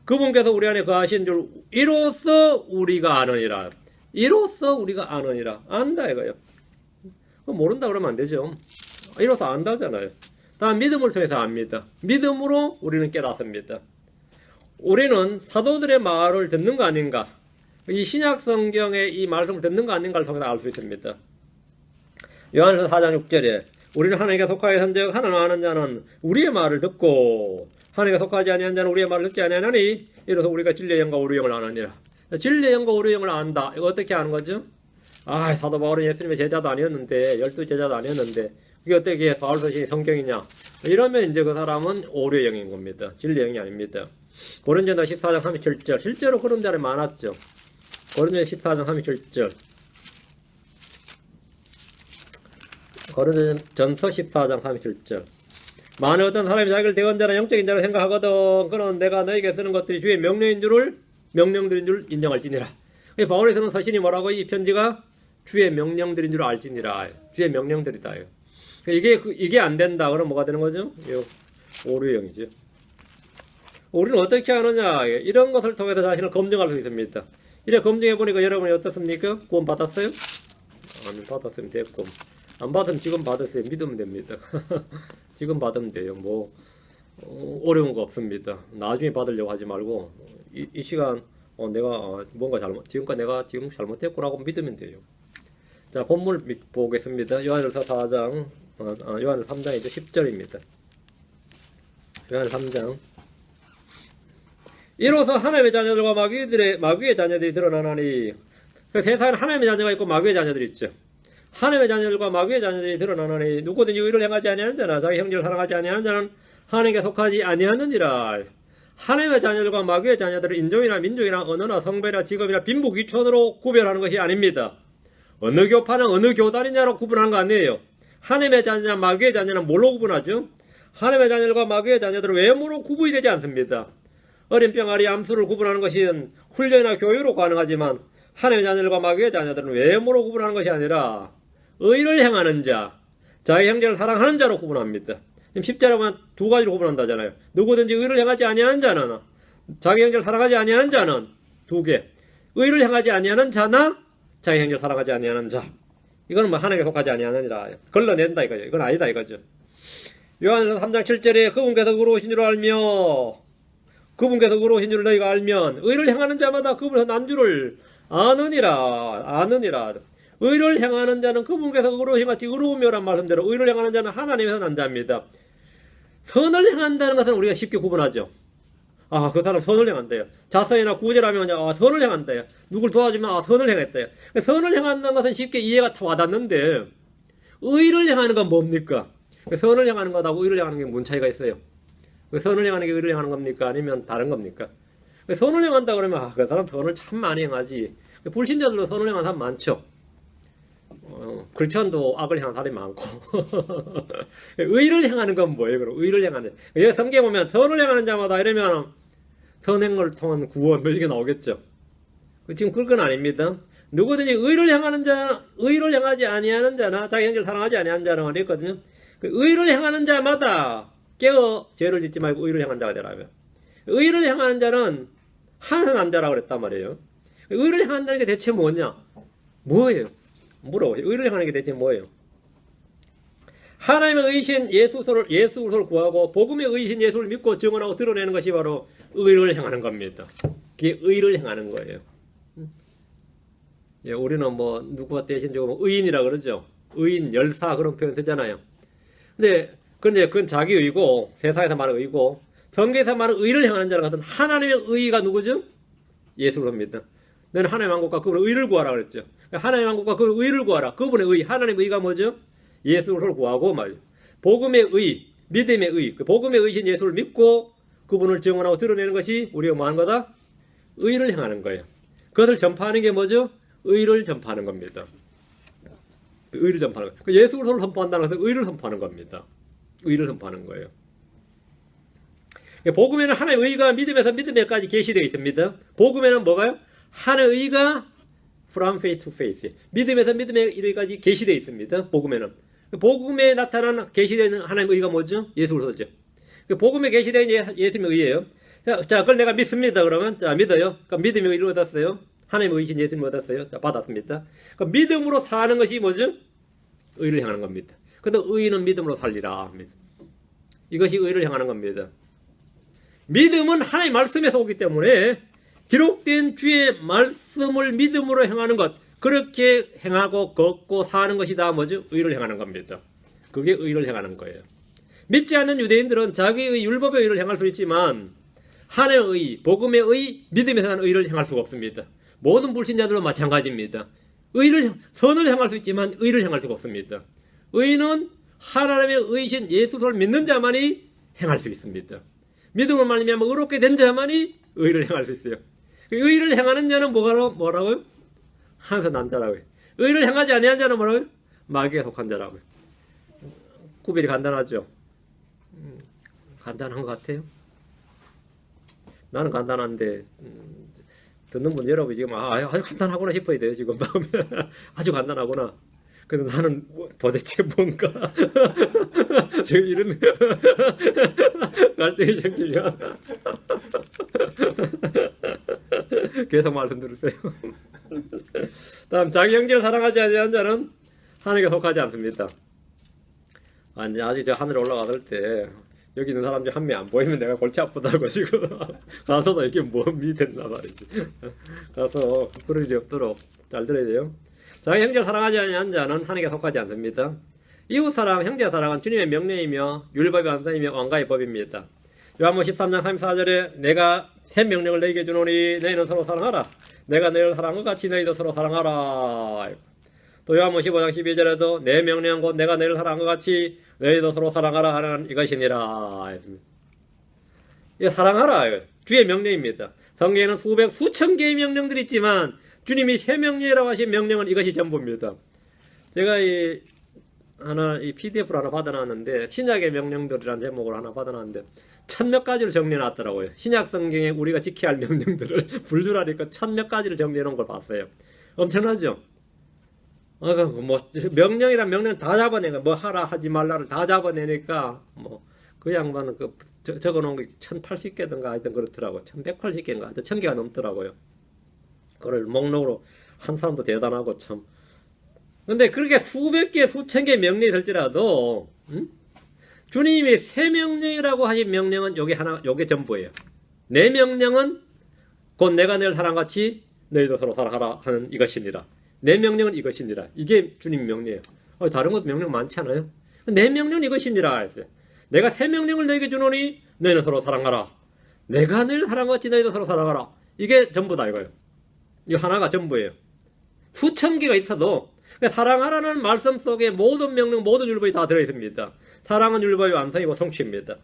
그분께서 우리 안에 거하신 줄 이로써 우리가 아느니라. 안다 이거예요. 모른다 그러면 안 되죠. 이로써 안다잖아요. 다음 믿음을 통해서 압니다. 믿음으로 우리는 깨닫습니다. 우리는 사도들의 말을 듣는 거 아닌가? 이 신약 성경의 이 말씀을 듣는 거 아닌가를 통해서 알 수 있습니다. 요한일서 4장 6절에 우리는 하나님께 속하여 선즉 하나님 아는 자는 우리의 말을 듣고 하나님께 속하지 아니한 자는 우리의 말을 듣지 아니하나니 이로써 우리가 진리의 영과 우리의 영을 아느니라. 진리의 영과 우리의 영을 안다. 이거 어떻게 아는 거죠? 사도 바울은 예수님의 제자도 아니었는데 12제자도 아니었는데 그게 어떻게 바울 서신이 성경이냐? 이러면 이제 그 사람은 오류의 영인 겁니다. 진리의 영이 아닙니다. 고린도전서 14장 37절 실제로 그런 자리 많았죠. 고린도전서 14장 37절 고린도전서 14장 37절 만일 어떤 사람이 자기를 대언자나 영적인 자로 생각하거든 그는 내가 너에게 쓰는 것들이 주의 명령들인 줄 인정할지니라. 바울이 쓰는 서신이 뭐라고? 이 편지가 주의 명령들인 줄 알지니라. 주의 명령들이다. 이게 안 된다. 그럼 뭐가 되는 거죠? 오류형이죠. 우리는 어떻게 하느냐? 이런 것을 통해서 자신을 검증할 수 있습니다. 이래 검증해 보니까 여러분이 어떻습니까? 구원 받았어요? 안 받았으면 됐고, 안 받으면 지금 받으세요. 믿으면 됩니다. 지금 받으면 돼요. 어려운 거 없습니다. 나중에 받으려고 하지 말고 이 시간 내가 뭔가 지금 잘못했구라고 믿으면 돼요. 자, 본문 보겠습니다. 요한일서 4장 요한일서 3장이죠. 10절입니다. 요한일서 3장 이로써 하나님의 자녀들과 마귀의 자녀들이 드러나나니 세상에 하나님의 자녀가 있고 마귀의 자녀들이 있죠. 하나님의 자녀들과 마귀의 자녀들이 드러나나니 누구든지 의를 행하지 아니하는 자나 자기 형제를 사랑하지 아니하는 자는 하나님께 속하지 아니하느니라. 하나님의 자녀들과 마귀의 자녀들은 인종이나 민족이나 언어나 성별이나 직업이나 빈부 귀천으로 구별하는 것이 아닙니다. 어느 교파는 어느 교단이냐로 구분하는 거 아니에요. 하나님의 자녀냐 마귀의 자녀는 뭘로 구분하죠? 하나님의 자녀들과 마귀의 자녀들은 외모로 구분이 되지 않습니다. 어린 병아리 암수를 구분하는 것은 훈련이나 교육으로 가능하지만 하나님의 자녀들과 마귀의 자녀들은 외모로 구분하는 것이 아니라 의를 행하는 자, 자기 형제를 사랑하는 자로 구분합니다. 지금 10절에 보면 두 가지로 구분한다잖아요. 누구든지 의를 행하지 아니하는 자는, 자기 형제를 사랑하지 아니하는 자는 두 개. 의를 행하지 아니하는 자나 자기 형제를 사랑하지 아니하는 자. 이거는 하나님께 속하지 아니하느니라. 걸러낸다 이거죠. 이건 아니다 이거죠. 요한일서 3장 7절에 그분께서 의로우신 줄 너희가 알면 의를 행하는 자마다 그분에서 난 줄을 아느니라. 의를 행하는 자는 그분께서 의로우신 같이 의로우며란 말씀대로 의를 행하는 자는 하나님에서 난 자입니다. 선을 행한다는 것은 우리가 쉽게 구분하죠. 아, 그 사람 선을 행한대요. 자선이나 구제라면 아, 선을 행한대요. 누굴 도와주면 아, 선을 행했대요. 선을 행한다는 것은 쉽게 이해가 와닿는데 의를 행하는 건 뭡니까? 선을 행하는 것하고 의를 행하는 게 무슨 차이가 있어요? 선을 행하는 게 의를 행하는 겁니까? 아니면 다른 겁니까? 선을 행한다 그러면 아, 그 사람 선을 참 많이 행하지. 불신자들도 선을 행하는 사람 많죠. 크리스천도 악을 행하는 사람이 많고 의를 행하는 건 뭐예요? 그럼 의를 행하는 여기 성경에 보면 선을 행하는 자마다 이러면 선행을 통한 구원 이렇게 나오겠죠. 지금 그건 아닙니다. 누구든지 의를 행하는 자, 의를 행하지 아니하는 자나 자기 형제를 사랑하지 아니하는 자는 어디있거든요. 의를 행하는 자마다 깨어 죄를 짓지 말고 의를 행하는 자가 되라며. 의를 행하는 자는 하는 남자라고 그랬단 말이에요. 의를 행한다는 게 대체 뭐냐? 뭐예요? 물어보세요. 의를 행하는 게 대체 뭐예요? 하나님의 의신 예수를 구하고 복음의 의신 예수를 믿고 증언하고 드러내는 것이 바로 의를 행하는 겁니다. 그게 의를 행하는 거예요. 예, 우리는 뭐 누구가 대신 조금 의인이라 그러죠. 의인, 열사 그런 표현 쓰잖아요. 근데 그건 자기 의고 세상에서 말하는 의고 성경에서 말하는 의를 행하는 자는 같은 하나님의 의가 누구죠? 예수를 합니다. 너는 하나님의 왕국과 그분의 의를 구하라 그랬죠. 하나님의 왕국과 그분의 의를 구하라. 그분의 의, 하나님의 의가 뭐죠? 예수를 구하고 말이죠. 복음의 의, 믿음의 의, 그 복음의 의신 예수를 믿고 그분을 증언하고 드러내는 것이 우리가 뭐 하는 거다? 의를 행하는 거예요. 그것을 전파하는 게 뭐죠? 의를 전파하는 겁니다. 의를 전파하는 거예요. 예수를 선포한다는 것은 의를 선포하는 겁니다. 의를 선포하는 거예요. 복음에는 하나님의 의가 믿음에서 믿음에까지 계시되어 있습니다. 복음에는 뭐가요? 하나님의 의가 from faith to faith. 믿음에서 믿음에 이르기까지 계시되어 있습니다. 복음에는. 복음에 나타난 계시되는 하나님의 의가 뭐죠? 예수로서죠. 복음에 계시된 예수님의 의예요. 자, 그걸 내가 믿습니다. 그러면 자, 믿어요. 그러니까 믿음의 의를 얻었어요. 하나님의 의신 예수님을 얻었어요. 자, 받았습니다. 그러니까 믿음으로 사는 것이 뭐죠? 의를 향하는 겁니다. 그래서 의는 믿음으로 살리라 합니다. 이것이 의를 향하는 겁니다. 믿음은 하나님의 말씀에서 오기 때문에 기록된 주의 말씀을 믿음으로 행하는 것, 그렇게 행하고 걷고 사는 것이 다 뭐죠? 의를 행하는 겁니다. 그게 의를 행하는 거예요. 믿지 않는 유대인들은 자기의 율법의 의를 행할 수 있지만 하나님의 의, 복음의 의, 믿음에서 하는 의를 행할 수가 없습니다. 모든 불신자들도 마찬가지입니다. 선을 행할 수 있지만 의를 행할 수가 없습니다. 의는 하나님의 의신 예수를 믿는 자만이 행할 수 있습니다. 믿음을 말미암아 의롭게 된 자만이 의를 행할 수 있어요. 의를 행하는 자는 뭐라고요? 하나님에서 난 자라고요. 의를 행하지 아니한 자는 뭐라고요? 마귀에 속한 자라고요. 구별이 간단하죠? 간단한 것 같아요. 나는 간단한데 듣는 분 여러분 지금 아주 간단하구나 싶어야 돼요. 지금 아주 간단하구나. 근데 나는 도대체 뭔가 지금 이런 갈등이 생기면 계속 말씀 들으세요. 다음 자기 형제를 사랑하지 않는 자는 하나님께 속하지 않습니다. 아직 저 하늘에 올라갔을 때 여기 있는 사람 중 한 명 안 보이면 내가 골치 아프다고 지금 가서도 이게 몸이 됐나 말이지. 가서 그럴 일이 없도록 잘 들어야 돼요. 자기 형제를 사랑하지 않는 자는 하나님께 속하지 않습니다. 이웃사랑, 형제사랑은 주님의 명령이며 율법의 완성이며 왕가의 법입니다. 요한복음 13장 34절에 내가 새 명령을 너희에게 주노니 너희는 서로 사랑하라. 내가 너희를 사랑한 것 같이 너희도 서로 사랑하라. 또 요한복음 15장 12절에도 내 명령 곧 내가 너희를 사랑한 것 같이 너희도 서로 사랑하라 하는 이것이니라. 이 사랑하라 주의 명령입니다. 성경에는 수천 개의 명령들이 있지만 주님이 새 명령이라고 하신 명령은 이것이 전부입니다. 제가 이 PDF를 하나 받아놨는데 신약의 명령들이라는 제목으로 하나 받아놨는데 1000몇 가지를 정리해놨더라고요. 신약 성경에 우리가 지켜야 할 명령들을 분류하니까 1000몇 가지를 정리해놓은 걸 봤어요. 엄청나죠? 뭐 명령이란 명령 다 잡아내니까 뭐 하라 하지 말라를 다 잡아내니까 뭐 그 양반은 적어놓은 게 1080개든가 하여튼 그렇더라고요. 1180개인가 하여튼 1000개가 넘더라고요. 그걸 목록으로 한 사람도 대단하고 참. 근데 그렇게 수백 개, 수천 개 명령이 될지라도 주님이 새 명령이라고 하신 명령은 요게 전부예요. 내 명령은 곧 내가 너를 사랑같이 너희도 서로 사랑하라 하는 이것이니라. 내 명령은 이것이니라. 이게 주님 명령이에요. 다른 것도 명령 많지 않아요? 내 명령은 이것이니라 했어요. 내가 새 명령을 너에게 주노니 너희는 서로 사랑하라. 내가 너희를 사랑같이 너희도 서로 사랑하라. 이게 전부다 이거예요. 이 하나가 전부예요. 수천 개가 있어도 사랑하라는 말씀 속에 모든 명령, 모든 율법이 다 들어있습니다. 사랑은 율법의 완성이고 성취입니다.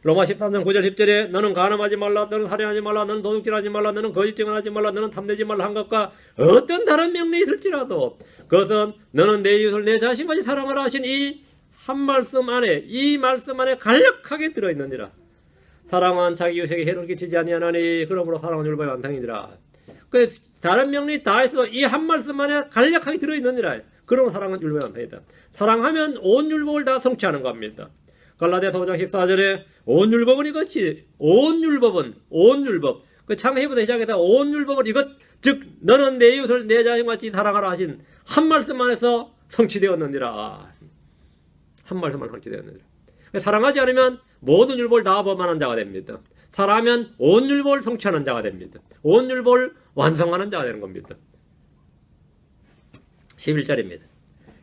로마 13장 9절 10절에 너는 간음하지 말라, 너는 살인하지 말라, 너는 도둑질하지 말라, 너는 거짓 증언하지 말라, 너는 탐내지 말라 한 것과 어떤 다른 명령이 있을지라도 그것은 너는 내 이웃을 내 자신까지 사랑하라 하신 이 한 말씀 안에, 이 말씀 안에 간략하게 들어있느니라. 사랑은 자기 이웃에게 해를 끼치지 아니하나니 그러므로 사랑은 율법의 완성이니라. 그 다른 명령이 다 있어도 이 한 말씀 안에 간략하게 들어있느니라. 그러면 사랑은 율법의 완성이다. 사랑하면 온 율법을 다 성취하는 겁니다. 갈라디아서 5장 14절에 온 율법은 이것이, 온 율법은, 온 율법. 그 창세기부터 시작해서 온 율법은 이것, 즉 너는 내 이웃을 내 자신같이 사랑하라 하신 한 말씀 안에서 성취되었느니라. 한 말씀만 성취되었느니라. 사랑하지 않으면 모든 율법을 다 범하는 자가 됩니다. 사랑하면 온 율법을 성취하는 자가 됩니다. 온 율법을 완성하는 자가 되는 겁니다. 11절입니다.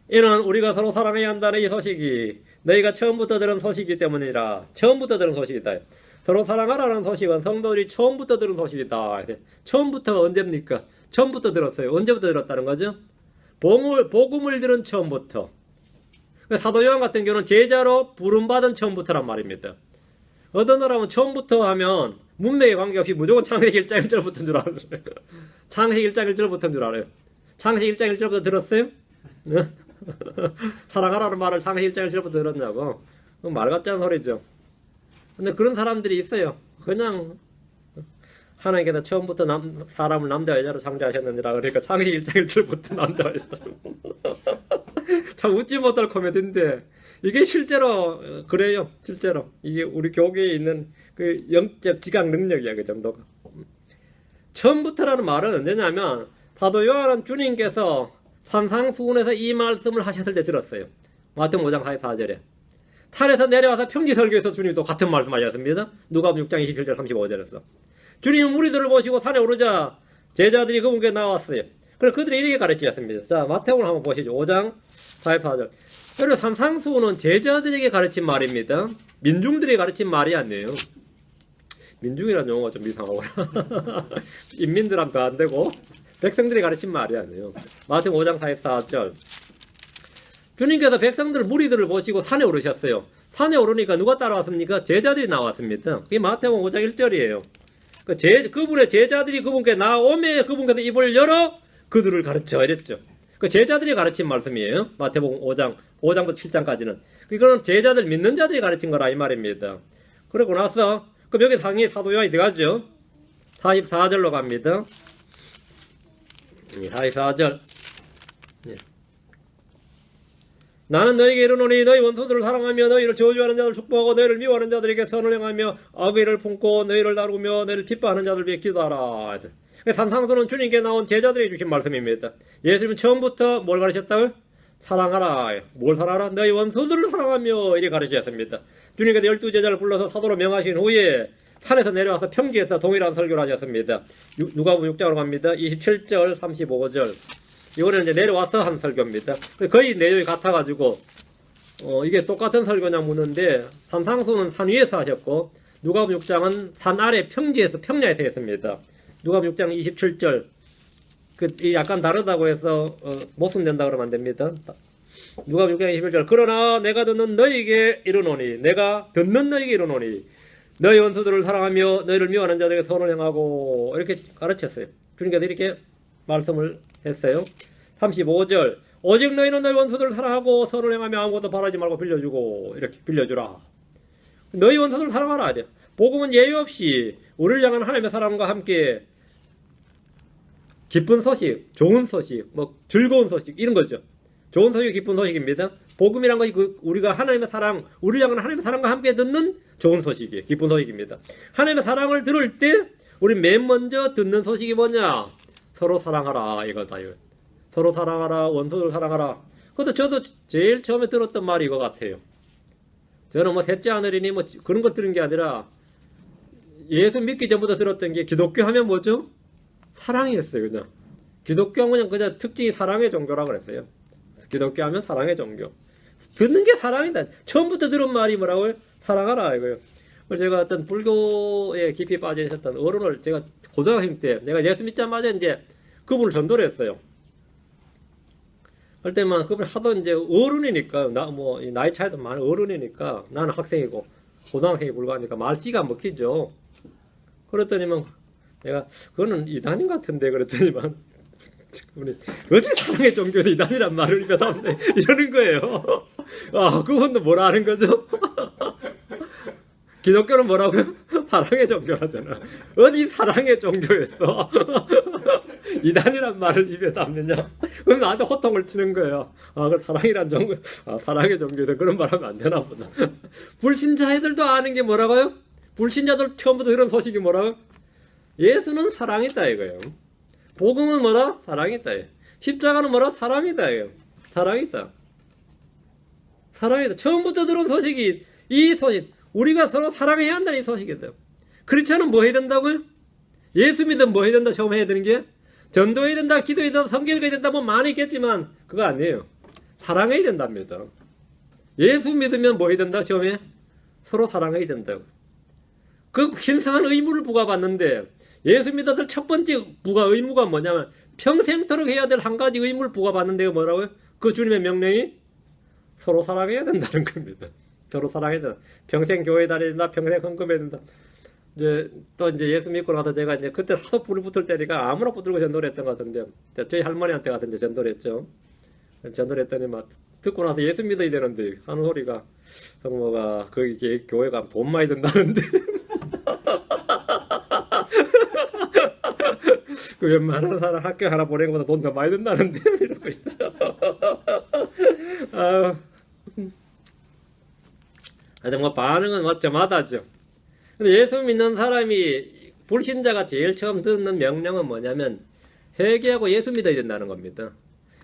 이는 우리가 서로 사랑해야 한다는 이 소식이 너희가 처음부터 들은 소식이기 때문이라. 처음부터 들은 소식이다. 서로 사랑하라는 소식은 성도들이 처음부터 들은 소식이다. 처음부터가 언제입니까? 처음부터 들었어요. 언제부터 들었다는 거죠? 복음을 들은 처음부터. 사도 요한 같은 경우는 제자로 부름받은 처음부터란 말입니다. 어떤 사람은 처음부터 하면 문맥에 관계없이 무조건 창세기 1장 1절부터인 줄 알아요. 창세기 1장 1절부터인 줄 알아요. 창세기 1장 1절부터 들었어요? 사랑하라는 말을 창세기 1장 1절부터 들었냐고. 말 같지 않은 소리죠. 근데 그런 사람들이 있어요. 그냥 하나님께서 처음부터 사람을 남자 여자로 창조하셨느니라. 그러니까 창세기 1장 1절부터 남자 여자. 참 웃지 못할 코미디인데 이게 실제로 그래요. 실제로 이게 우리 교계에 있는 그 영적 지각 능력이야. 그 정도가. 처음부터라는 말은 언제냐면 사도 요한은 주님께서 산상수훈에서 이 말씀을 하셨을 때 들었어요. 마태복음 5장 44절에 산에서 내려와서 평지설교에서 주님도 같은 말씀 하셨습니다. 누가복음 6장 27절 35절에서 주님은 무리들을 보시고 산에 오르자 제자들이 그분께 나왔어요. 그래서 그들이 이렇게 가르치셨습니다. 자, 마태복음을 한번 보시죠. 5장 44절. 그리고 산상수훈은 제자들에게 가르친 말입니다. 민중들에게 가르친 말이 아니에요. 민중이라는 용어가 좀 이상하구나. 인민들한테 안 되고 백성들이 가르친 말이 아니에요. 마태복음 5장 44절. 주님께서 백성들 무리들을 보시고 산에 오르셨어요. 산에 오르니까 누가 따라왔습니까? 제자들이 나왔습니다. 그게 마태복음 5장 1절이에요. 그분의 제자들이 그분께 나오매 그분께서 입을 열어 그들을 가르쳐 이랬죠. 그 제자들이 가르친 말씀이에요. 마태복음 5장부터 7장까지는. 이거는 제자들 믿는 자들이 가르친 거라 이 말입니다. 그러고 나서 그럼 여기 상이 사도 요한이 들어가죠. 44절로 갑니다. 44절. 나는 너희에게 이르노니 너희 원수들을 사랑하며 너희를 저주하는 자들을 축복하고 너희를 미워하는 자들에게 선을 행하며 악의를 품고 너희를 다루며 너희를 기뻐하는 자들 위해 기도하라. 산상수는 주님께 나온 제자들이 주신 말씀입니다. 예수님은 처음부터 뭘 가르쳤다고요? 사랑하라. 뭘 사랑하라? 너희 원수들을 사랑하며 이렇게 가르치셨습니다. 주님께서 12제자를 불러서 사도로 명하신 후에 산에서 내려와서 평지에서 동일한 설교를 하셨습니다. 누가복음 6장으로 갑니다. 27절 35절. 이거는 이제 내려와서 한 설교입니다. 거의 내용이 같아가지고 이게 똑같은 설교냐 묻는데 산상수는 산 위에서 하셨고 누가복음 6장은 산 아래 평지에서 평야에서 했습니다. 누가복음 6장 27절 약간 다르다고 해서 목숨된다 그러면 안 됩니다. 누가복음 6장 21절 그러나 내가 듣는 너희에게 이르노니 내가 듣는 너희에게 이르노니 너희 원수들을 사랑하며 너희를 미워하는 자들에게 선을 행하고 이렇게 가르쳤어요. 주님께서 이렇게 말씀을 했어요. 35절 오직 너희는 너희 원수들을 사랑하고 선을 행하며 아무것도 바라지 말고 빌려주고 이렇게 빌려주라. 너희 원수들을 사랑하라. 복음은 예외 없이 우리를 향한 하나님의 사랑과 함께 기쁜 소식, 좋은 소식, 즐거운 소식 이런 거죠. 좋은 소식, 기쁜 소식입니다. 복음이란 것이 우리가 하나님의 사랑, 우리를 향한 하나님의 사랑과 함께 듣는 좋은 소식이에요. 기쁜 소식입니다. 하나님의 사랑을 들을 때 우리 맨 먼저 듣는 소식이 뭐냐? 서로 사랑하라 이거다. 서로 사랑하라, 원수를 사랑하라. 그래서 저도 제일 처음에 들었던 말이 이거 같아요. 저는 셋째 하늘이니 그런 것 들은 게 아니라 예수 믿기 전부터 들었던 게 기독교 하면 뭐죠? 사랑이었어요. 그냥 기독교는 그냥 특징이 사랑의 종교라고 그랬어요. 기독교 하면 사랑의 종교. 듣는 게 사랑이다. 처음부터 들은 말이 뭐라고요? 사랑하라 이거요. 제가 어떤 불교에 깊이 빠져 있었던 어른을 제가 고등학생 때 내가 예수 믿자마자 이제 그분을 전도를 했어요. 그럴 때만 그분 하도 이제 어른이니까 나이 차이도 많은 어른이니까 나는 학생이고 고등학생이 불과하니까 말씨가 먹히죠. 그랬더니만 내가 그거는 이단인 같은데 그랬더니만 우리 어디 사랑의 종교에서 이단이란 말을 입혀담네 이러는 거예요. 아 그분도 뭐라 하는 거죠? 기독교는 뭐라고요? 사랑의 종교라잖아. 어디 사랑의 종교에서 이단이란 말을 입에 담느냐? 그럼 나한테 호통을 치는 거예요. 아, 그 사랑이란 종교, 아, 사랑의 종교에서 그런 말 하면 안 되나 보다. 불신자애들도 아는 게 뭐라고요? 불신자들 처음부터 들은 소식이 뭐라고요? 예수는 사랑이다 이거예요. 복음은 뭐다? 사랑이다. 십자가는 뭐라? 사랑이다 이거예요. 사랑이다. 사랑이다. 처음부터 들은 소식이 이 소식. 우리가 서로 사랑해야 한다는 이 소식이다. 그렇지 않으면 뭐 해야 된다고요? 예수 믿으면 뭐 해야 된다? 처음 해야 되는 게? 전도해야 된다, 기도해야 된다, 성경 읽어야 된다, 뭐 많이 있겠지만 그거 아니에요. 사랑해야 된답니다. 예수 믿으면 뭐 해야 된다? 처음에? 서로 사랑해야 된다고. 그 신성한 의무를 부과받는데 예수 믿었을 첫 번째 의무가 뭐냐면 평생토록 해야 될 한 가지 의무를 부과받는데 뭐라고요? 그 주님의 명령이 서로 사랑해야 된다는 겁니다. 서로 사랑해야 된다. 평생 교회 다녀야 된다. 평생 헌금해야 된다. 이제 또 이제 예수 믿고 나서 제가 이제 그때 하도 불을 붙을 때니까 아무나 붙들고 전도를 했던 것 같은데 저희 할머니한테 가서 이제 전도를 했죠. 전도를 했더니 막 듣고 나서 예수 믿어야 되는데 하는 소리가 성모가 거기 교회 가면 돈 많이 든다는데 그 웬만한 사람 학교 하나 보내는 것보다 돈 더 많이 든다는데 이러고 있죠. 아유. 하여튼 뭐 반응은 뭐 저마다죠. 근데 예수 믿는 사람이 불신자가 제일 처음 듣는 명령은 뭐냐면 회개하고 예수 믿어야 된다는 겁니다.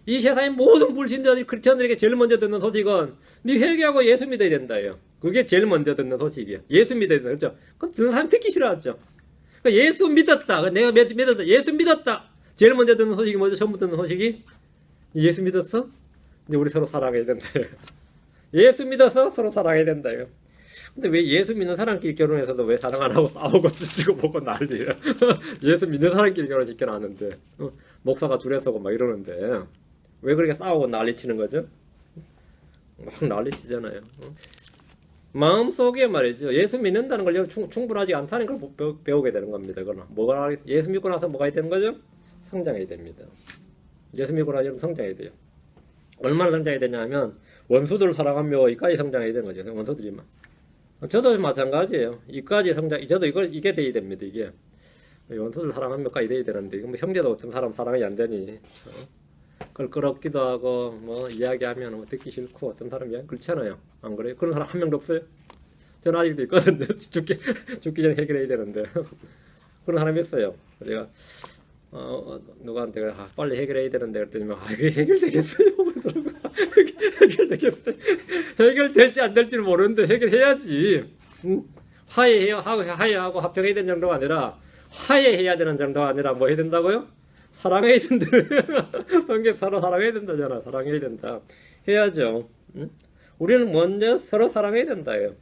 이 세상의 모든 불신자들이 크리스천들에게 제일 먼저 듣는 소식은 네 회개하고 예수 믿어야 된다예요. 그게 제일 먼저 듣는 소식이에요. 예수 믿어야 된다. 그렇죠? 그럼 듣는 사람 듣기 싫어하죠. 그러니까 예수 믿었다. 내가 믿었어. 예수 믿었다. 제일 먼저 듣는 소식이 뭐죠? 처음 듣는 소식이 예수 믿었어? 이제 우리 서로 사랑해야 된다. 예수 믿어서 서로 사랑해야 된다요. 근데 왜 예수 믿는 사람끼리 결혼해서도 왜 사랑 안 하고 싸우고 찢고 보고 난리예요. 예수 믿는 사람끼리 결혼시켜놨는데 목사가 둘에서고 막 이러는데 왜 그렇게 싸우고 난리치는 거죠? 막 난리치잖아요. 마음속에 말이죠. 예수 믿는다는 걸 충분하지 않다는 걸 배우게 되는 겁니다. 그러나 예수 믿고 나서 뭐가 되는 거죠? 성장해야 됩니다. 예수 믿고 나서 성장해야 돼요. 얼마나 성장해야 되냐면 원수들을 사랑하며 이까지 성장해야 되는 거죠. 원수들이만. 저도 마찬가지예요. 이까지 성장, 저도 이게 돼야 됩니다. 이게 원수들 사랑하며까지 돼야 되는데, 뭐 형제도 어떤 사람 사랑이 안 되니, 껄끄럽기도 하고, 뭐 이야기하면 뭐 듣기 싫고, 어떤 사람이 그렇잖아요. 안 그래요? 그런 사람 한 명도 없어요. 저는 아직도 있거든요. 죽기 전에 해결해야 되는데 그런 사람이 있어요. 제가 누구한테 빨리 해결해야 되는데 그랬더니 이게 해결되겠어요? 해결되겠어요? 해결될지 안 될지는 모르는데 해결해야지. 화해하고 합병해야 되는 정도가 아니라 화해해야 되는 정도가 아니라 뭐 해야 된다고요? 사랑해야 된다. 성경 서로 사랑해야 된다잖아. 사랑해야 된다. 해야죠. 우리는 먼저 서로 사랑해야 된다요.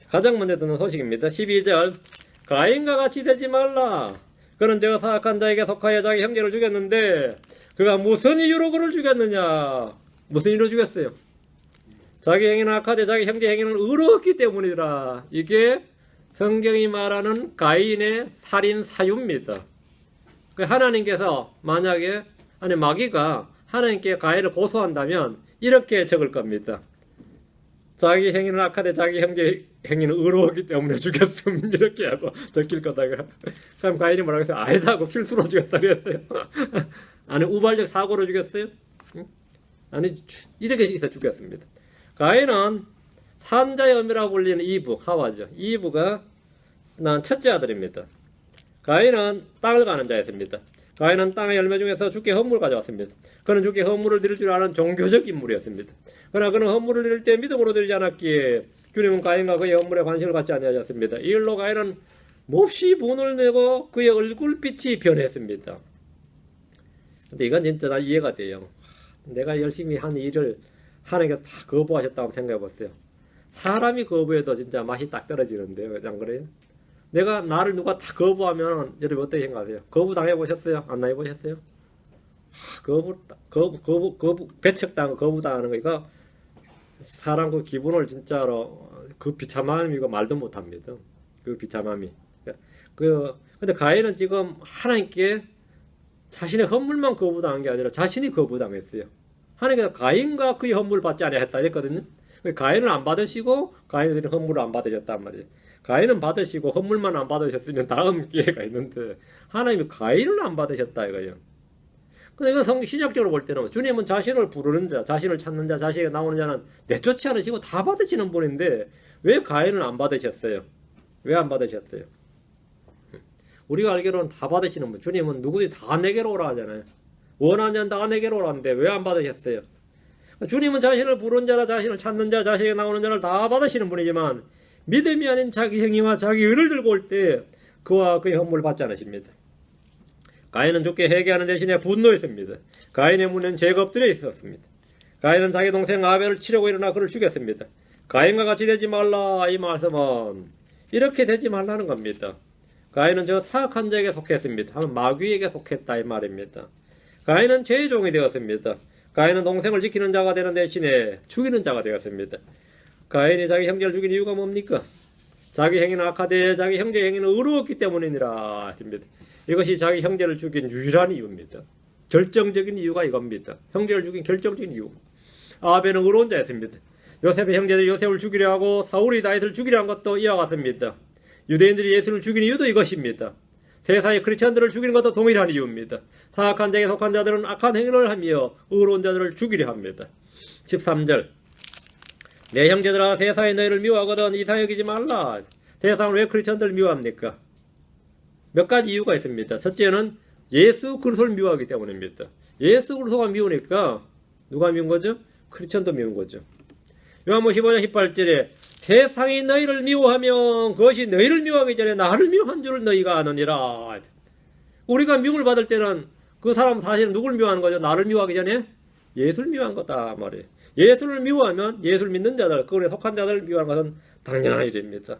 가장 먼저 듣는 소식입니다. 12절 가인과 같이 되지 말라. 그는 저 사악한 자에게 속하여 자기 형제를 죽였는데 그가 무슨 이유로 그를 죽였느냐? 무슨 이유로 죽였어요? 자기 행위는 악하되 자기 형제 행위는 의로웠기 때문이라. 이게 성경이 말하는 가인의 살인 사유입니다. 하나님께서 만약에 마귀가 하나님께 가인을 고소한다면 이렇게 적을 겁니다. 자기 행위는 악하되 자기 형제 행위는 의로웠기 때문에 죽였음 이렇게 하고 적힐 거다가 그럼 가인이 뭐라고 했어요? 아니다 하고 실수로 죽였다고 했어요. 아니 우발적 사고로 죽였어요? 아니 이렇게 해서 죽였습니다. 가인은 산자의 어미라고 불리는 이브 하와죠. 이브가 난 첫째 아들입니다. 가인은 땅을 가는 자였습니다. 가인은 땅의 열매 중에서 주께 헌물을 가져왔습니다. 그는 주께 헌물을 드릴 줄 아는 종교적 인물이었습니다. 그러나 그는 헌물을 드릴 때 믿음으로 드리지 않았기에 주님은 가인과 그의 헌물에 관심을 갖지 아니하셨습니다. 이 일로 가인은 몹시 분을 내고 그의 얼굴빛이 변했습니다. 근데 이건 진짜 나 이해가 돼요. 내가 열심히 한 일을 하나님께서 다 거부하셨다고 생각해 보세요. 사람이 거부해도 진짜 맛이 딱 떨어지는데 왜 안 그래요? 내가 나를 누가 다 거부하면 여러분 어떻게 생각하세요? 거부 당해 보셨어요? 안 당해 보셨어요? 거부 배척당하고 거부당하는 거 이거 사람 그 기분을 진짜로 그 비참함이 이거 말도 못합니다. 그 비참함이. 근데 가인은 지금 하나님께 자신의 헌물만 거부당한 게 아니라 자신이 거부당했어요. 하나님께서 가인과 그의 헌물 받지 않아야 했다 했거든요. 가인을 안 받으시고 가인들이 헌물을 안 받으셨단 말이에요. 가인은 받으시고 헌물만 안 받으셨으면 다음 기회가 있는데 하나님이 가인을 안 받으셨다 이거예요. 근데 이건 신약적으로 볼 때는 주님은 자신을 부르는 자, 자신을 찾는 자, 자신에게 나오는 자는 내쫓지 않으시고 다 받으시는 분인데 왜 가인을 안 받으셨어요? 왜 안 받으셨어요? 우리가 알기로는 다 받으시는 분. 주님은 누구든지 다 내게로 오라 하잖아요. 원하는 자는 다 내게로 오라는데 왜 안 받으셨어요? 주님은 자신을 부르는 자나 자신을 찾는 자, 자신에게 나오는 자를 다 받으시는 분이지만 믿음이 아닌 자기 행위와 자기 의를 들고 올 때 그와 그의 헌물을 받지 않으십니다. 가인은 주께 회개하는 대신에 분노했습니다. 가인의 문에는 죄가 엎드려 있었습니다. 가인은 자기 동생 아벨을 치려고 일어나 그를 죽였습니다. 가인과 같이 되지 말라 이 말씀은 이렇게 되지 말라는 겁니다. 가인은 저 사악한 자에게 속했습니다. 하면 마귀에게 속했다 이 말입니다. 가인은 죄의 종이 되었습니다. 가인은 동생을 지키는 자가 되는 대신에 죽이는 자가 되었습니다. 가인이 자기 형제를 죽인 이유가 뭡니까? 자기 행위는 악하되 자기 형제의 행위는 의로웠기 때문이니라. 이것이 자기 형제를 죽인 유일한 이유입니다. 결정적인 이유가 이겁니다. 형제를 죽인 결정적인 이유. 아벨은 의로운 자였습니다. 요셉의 형제들이 요셉을 죽이려 하고 사울이 다윗을 죽이려 한 것도 이와 같습니다. 유대인들이 예수를 죽인 이유도 이것입니다. 세상의 크리스천들을 죽이는 것도 동일한 이유입니다. 사악한 자에게 속한 자들은 악한 행위를 하며 의로운 자들을 죽이려 합니다. 13절 내 형제들아 세상이 너희를 미워하거든 이상 여기지 말라. 세상은 왜 크리스천들을 미워합니까? 몇 가지 이유가 있습니다. 첫째는 예수 그리스도를 미워하기 때문입니다. 예수 그리스도가 미우니까 누가 미운 거죠? 크리스천도 미운 거죠. 요한복음 15장 18절에 세상이 너희를 미워하면 그것이 너희를 미워하기 전에 나를 미워한 줄을 너희가 아느니라. 우리가 미움을 받을 때는 그 사람은 사실은 누굴 미워하는 거죠? 나를 미워하기 전에 예수를 미워한 거다 말이에요. 예수를 미워하면 예수를 믿는 자들, 그거에 속한 자들을 미워하는 것은 당연한 일입니다.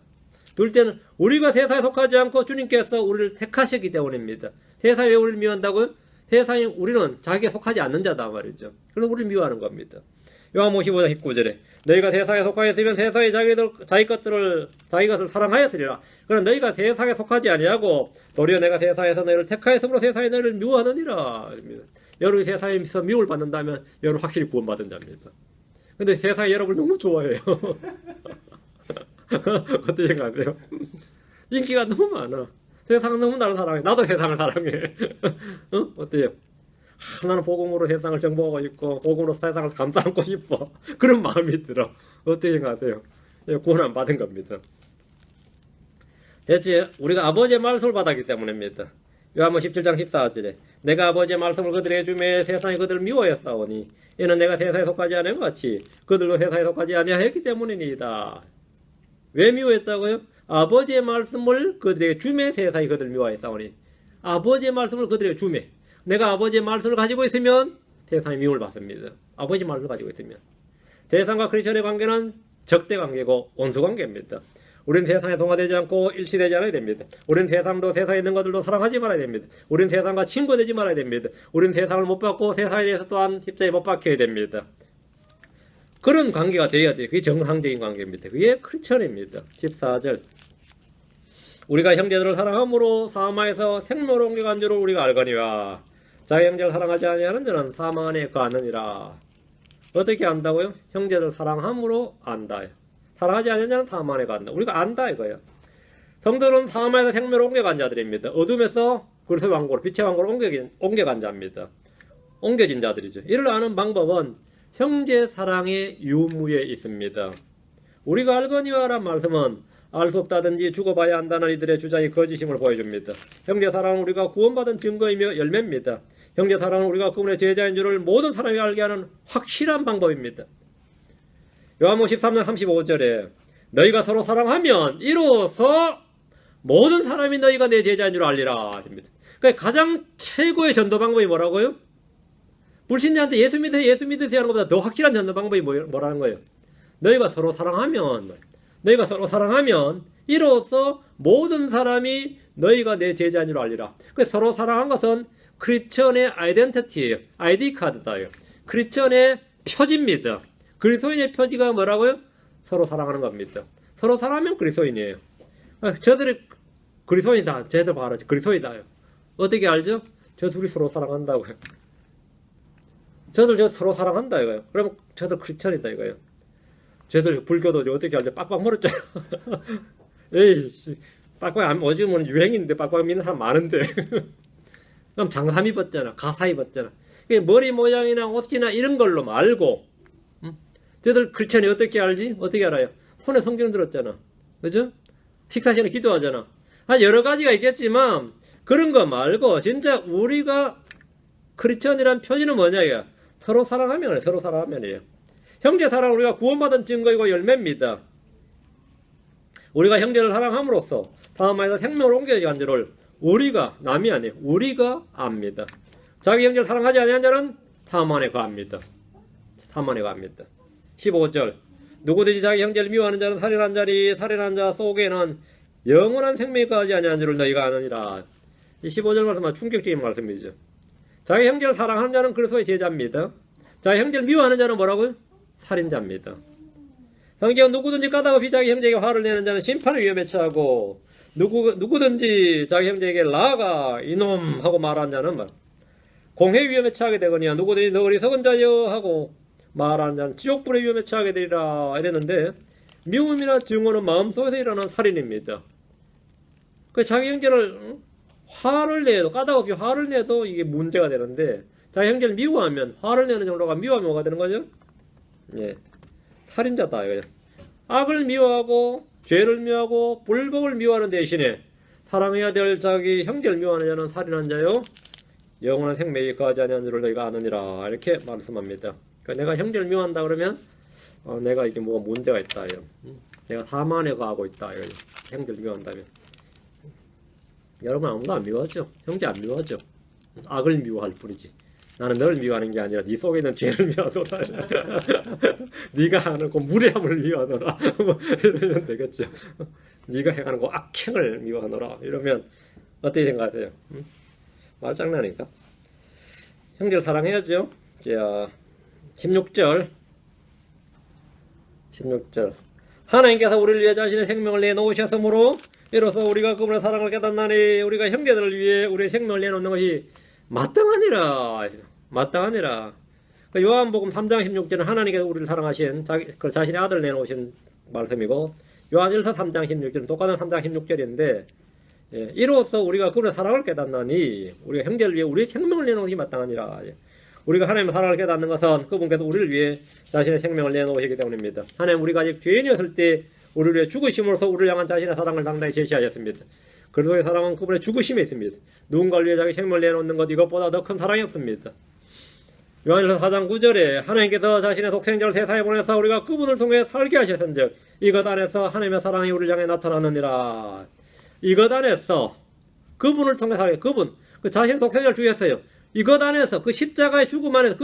둘째는 우리가 세상에 속하지 않고 주님께서 우리를 택하셨기 때문입니다. 세상이 왜 우리를 미워한다고요? 세상에 우리는 자기에 속하지 않는 자다 말이죠. 그래서 우리를 미워하는 겁니다. 요한복음 15장 19절에 너희가 세상에 속하였으면 세상이 자기 것을 사랑하였으리라. 그러나 너희가 세상에 속하지 아니하고 도리어 내가 세상에서 너희를 택하였으므로 세상이 너희를 미워하느니라. 여러분이 세상에서 미움을 받는다면 여러분 확실히 구원받은 자입니다. 근데 세상이 여러분을 너무 좋아해요. 어떻게 생각하세요? 인기가 너무 많아. 세상은 너무 나를 사랑해. 나도 세상을 사랑해. 어때요? 나는 복음으로 세상을 정복하고 싶고 복음으로 세상을 감싸안고 싶어. 그런 마음이 들어. 어떻게 생각하세요? 구원 안 받은 겁니다. 대체 우리가 아버지의 말씀을 받았기 때문입니다. 요한복음 17장 14절에 내가 아버지의 말씀을 그들에게 주매 세상이 그들을 미워했사오니 이는 내가 세상에 속하지 않은 것 같이 그들도 세상에 속하지 아니하였기 때문이니이다. 왜 미워했다고요? 아버지의 말씀을 그들에게 주매 세상이 그들을 미워했사오니 아버지의 말씀을 그들에게 주매 내가 아버지의 말씀을 가지고 있으면 세상이 미움을 받습니다. 아버지의 말씀을 가지고 있으면 세상과 크리스천의 관계는 적대 관계고 원수 관계입니다. 우리는 세상에 동화되지 않고 일치되지 않아야 됩니다. 우리는 세상도 세상에 있는 것들도 사랑하지 말아야 됩니다. 우리는 세상과 친구되지 말아야 됩니다. 우리는 세상을 못 받고 세상에 대해서 또한 십자에 못 박혀야 됩니다. 그런 관계가 되어야 돼요. 그게 정상적인 관계입니다. 그게 크리스천입니다. 14절 우리가 형제들을 사랑함으로 사망에서 생로로 옮겨간 줄을 우리가 알거니와 자기 형제를 사랑하지 아니하는 자는 사망 안에 거하느니라. 어떻게 안다고요? 형제를 사랑함으로 안다. 사랑하지 않는 자는 사망 안에 거한다. 우리가 안다 이거예요. 성도는 사망에서 생명으로 옮겨간 자들입니다. 어둠에서 그리스도의 왕국으로 빛의 왕국으로 옮겨간 자입니다. 옮겨진 자들이죠. 이를 아는 방법은 형제 사랑의 유무에 있습니다. 우리가 알거니와 라는 말씀은 알 수 없다든지 죽어봐야 한다는 이들의 주장이 거짓임을 보여줍니다. 형제 사랑은 우리가 구원받은 증거이며 열매입니다. 형제 사랑은 우리가 그분의 제자인 줄을 모든 사람이 알게 하는 확실한 방법입니다. 요한복음 13장 35절에 너희가 서로 사랑하면 이로써 모든 사람이 너희가 내 제자인 줄 알리라. 그러니까 가장 최고의 전도 방법이 뭐라고요? 불신자한테 예수 믿으세요, 예수 믿으세요 하는 것보다 더 확실한 전도 방법이 뭐라는 거예요? 너희가 서로 사랑하면, 이로써 모든 사람이 너희가 내 제자인 줄 알리라. 서로 사랑한 것은 크리스천의 아이덴티티예요. 아이디 카드다요. 크리스천의 표지입니다. 그리스도인의 표지가 뭐라고요? 서로 사랑하는 겁니다. 서로 사랑하면 그리스도인이에요. 저들이 그리스도인이다. 쟤들 봐라. 그리스도인이다요. 어떻게 알죠? 저 둘이 서로 사랑한다고요. 저들 서로 사랑한다 이거예요. 그러면 저들 크리스천이다 이거예요. 쟤들 불교도 어떻게 알죠? 빡빡 멀었잖아. 에이씨, 빡빡 요즘은 유행인데 빡빡 믿는 사람 많은데. 그럼 장삼 입었잖아, 가사 입었잖아. 머리 모양이나 옷이나 이런 걸로 말고, 쟤들 크리스천이 어떻게 알지? 어떻게 알아요? 손에 성경 들었잖아, 그죠? 식사 시간에 기도하잖아. 여러 가지가 있겠지만 그런 거 말고 진짜 우리가 크리스천이란 표지는 뭐냐요? 서로 사랑하면, 서로 사랑하면이에요. 형제 사랑 우리가 구원받은 증거이고 열매입니다. 우리가 형제를 사랑함으로써 다음 말에서 생명을 옮겨간 줄을 우리가, 남이 아니에요, 우리가 압니다. 자기 형제를 사랑하지 아니한 자는 탐 안에 거합니다. 탐 안에 거합니다. 15절 누구든지 자기 형제를 미워하는 자는 살인한 자리, 살인한 자 속에는 영원한 생명이 거하지 아니한 줄을 너희가 아느니라. 이 15절 말씀은 충격적인 말씀이죠. 자기 형제를 사랑하는 자는 그리스도의 제자입니다. 자기 형제를 미워하는 자는 뭐라고요? 살인자입니다. 성경은 누구든지 까닭없이 자기 형제에게 화를 내는 자는 심판의 위험에 처하고 누구든지 자기 형제에게 나아가 이놈 하고 말하는 자는 공회 위험에 처하게 되거니와 누구든지 너 어리석은 자여 하고 말하는 자는 지옥불의 위험에 처하게 되리라 이랬는데, 미움이나 증오는 마음속에서 일어나는 살인입니다. 자기 형제를 화를 내도, 까닭없이 화를 내도 이게 문제가 되는데, 자기 형제를 미워하면, 화를 내는 정도가 미워하면 뭐가 되는 거죠? 예, 살인자다 이거죠. 악을 미워하고 죄를 미워하고 불법을 미워하는 대신에 사랑해야 될 자기 형제를 미워하는 자는 살인한 자요 영원한 생명이 거하지 아니한 줄을 너희가 아느니라 이렇게 말씀합니다. 그러니까 내가 형제를 미워한다 그러면 내가 이게 뭐가 문제가 있다 이요. 내가 사만에 거하고 있다 이거죠. 형제를 미워한다면. 여러분 아무도 안 미워하죠. 형제 안 미워하죠. 악을 미워할 뿐이지. 나는 너를 미워하는 게 아니라 네 속에 있는 죄를 미워하노라. 네가 하는 그 무례함을 미워하노라. 이러면 되겠죠. 네가 행하는 그 악행을 미워하노라. 이러면 어떻게 생각하세요? 말장난이니까. 형제를 사랑해야죠. 자, 16절 하나님께서 우리를 위해 자신의 생명을 내놓으셨으므로 이로써 우리가 그분의 사랑을 깨닫나니 우리가 형제들을 위해 우리의 생명을 내놓는 것이 마땅하니라. 요한복음 3장 16절은 하나님께서 우리를 사랑하신 자신의 아들을 내놓으신 말씀이고, 요한일서 3장 16절은 똑같은 3장 16절인데, 이로써 우리가 그분의 사랑을 깨닫나니 우리가 형제를 위해 우리의 생명을 내놓는 것이 마땅하니라. 우리가 하나님의 사랑을 깨닫는 것은 그분께서 우리를 위해 자신의 생명을 내놓으시기 때문입니다. 하나님 우리가 아직 죄인이었을 때 우리를 위해 죽으심으로써 우리를 향한 자신의 사랑을 당당히 제시하셨습니다. 그리스도의 사랑은 그분의 죽으심에 있습니다. 누군가를 위해 자기 생명을 내놓는 것 이것보다 더 큰 사랑이 없습니다. 요한일서 4장 9절에 하나님께서 자신의 독생자를 세상에 보내서 우리가 그분을 통해 살게 하셨은즉 이것 안에서 하나님의 사랑이 우리를 향해 나타나느니라. 이것 안에서 그분을 통해 살게, 그분 그 자신의 독생자를 주셨어요. 이것 안에서 그 십자가의 죽음 안에서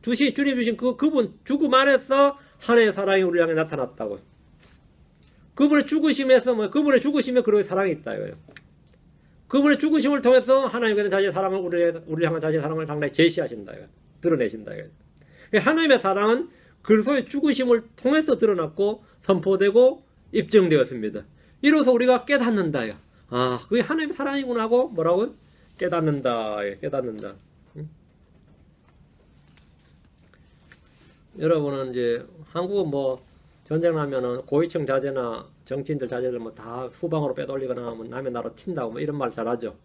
주님 주신 그분 죽음 안에서 하나님의 사랑이 우리를 향해 나타났다고. 그분의 죽으심에서 그분의 죽으심에 그리스도의 사랑이 있다 이거예요. 그분의 죽으심을 통해서 하나님께서 자신의 사랑을 우리를 향한 자신의 사랑을 상당히 제시하신다 이거예요. 드러내신다 이거예요. 하나님의 사랑은 그리스도의 죽으심을 통해서 드러났고 선포되고 입증되었습니다. 이로써 우리가 깨닫는다. 그게 하나님의 사랑이구나 하고 뭐라고? 깨닫는다. 깨닫는다. 여러분은 이제 한국은 전쟁 나면은 고위층 자제나 정치인들 자제들 다 후방으로 빼돌리거나 남의 나라 튄다고 이런 말 잘하죠.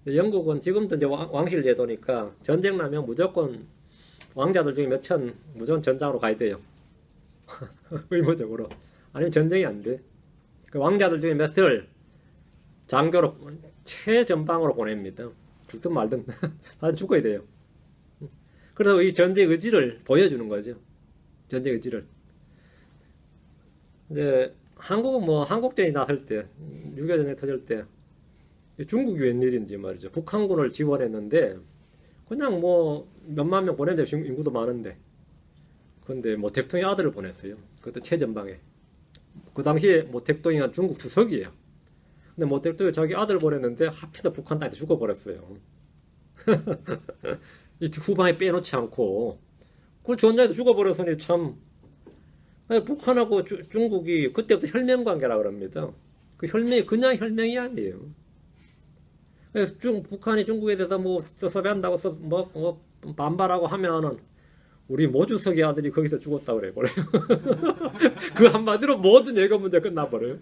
영국은 지금도 이제 왕실 제도니까 전쟁 나면 무조건 왕자들 중에 몇천 무조건 전장으로 가야 돼요. 의무적으로. 아니면 전쟁이 안 돼. 그 왕자들 중에 몇을 장교로 최전방으로 보냅니다. 죽든 말든 다 죽어야 돼요. 그래서 이 전쟁 의지를 보여주는 거죠. 전쟁 의지를. 이제 한국은 한국전이 났을 때, 6.25 전쟁이 터질 때 중국이 웬일인지 말이죠. 북한군을 지원했는데 그냥 뭐 몇만 명 보내는데 인구도 많은데. 근데 모택동의 아들을 보냈어요. 그때 최전방에. 그 당시에 모택동이가 중국 주석이에요. 근데 모택동에 자기 아들 보냈는데 하필 북한 땅에 죽어버렸어요. 이 후방에 빼놓지 않고. 그 전자에도 죽어버렸으니 참. 북한하고 중국이 그때부터 혈맹 관계라 그럽니다. 그 혈맹이 그냥 혈맹이 아니에요. 북한이 중국에 대해서 뭐 섭섭해한다고 반발하고 하면은 우리 모주석의 아들이 거기서 죽었다 그래 버려요. 그 한마디로 모든 예고 문제 끝나버려요.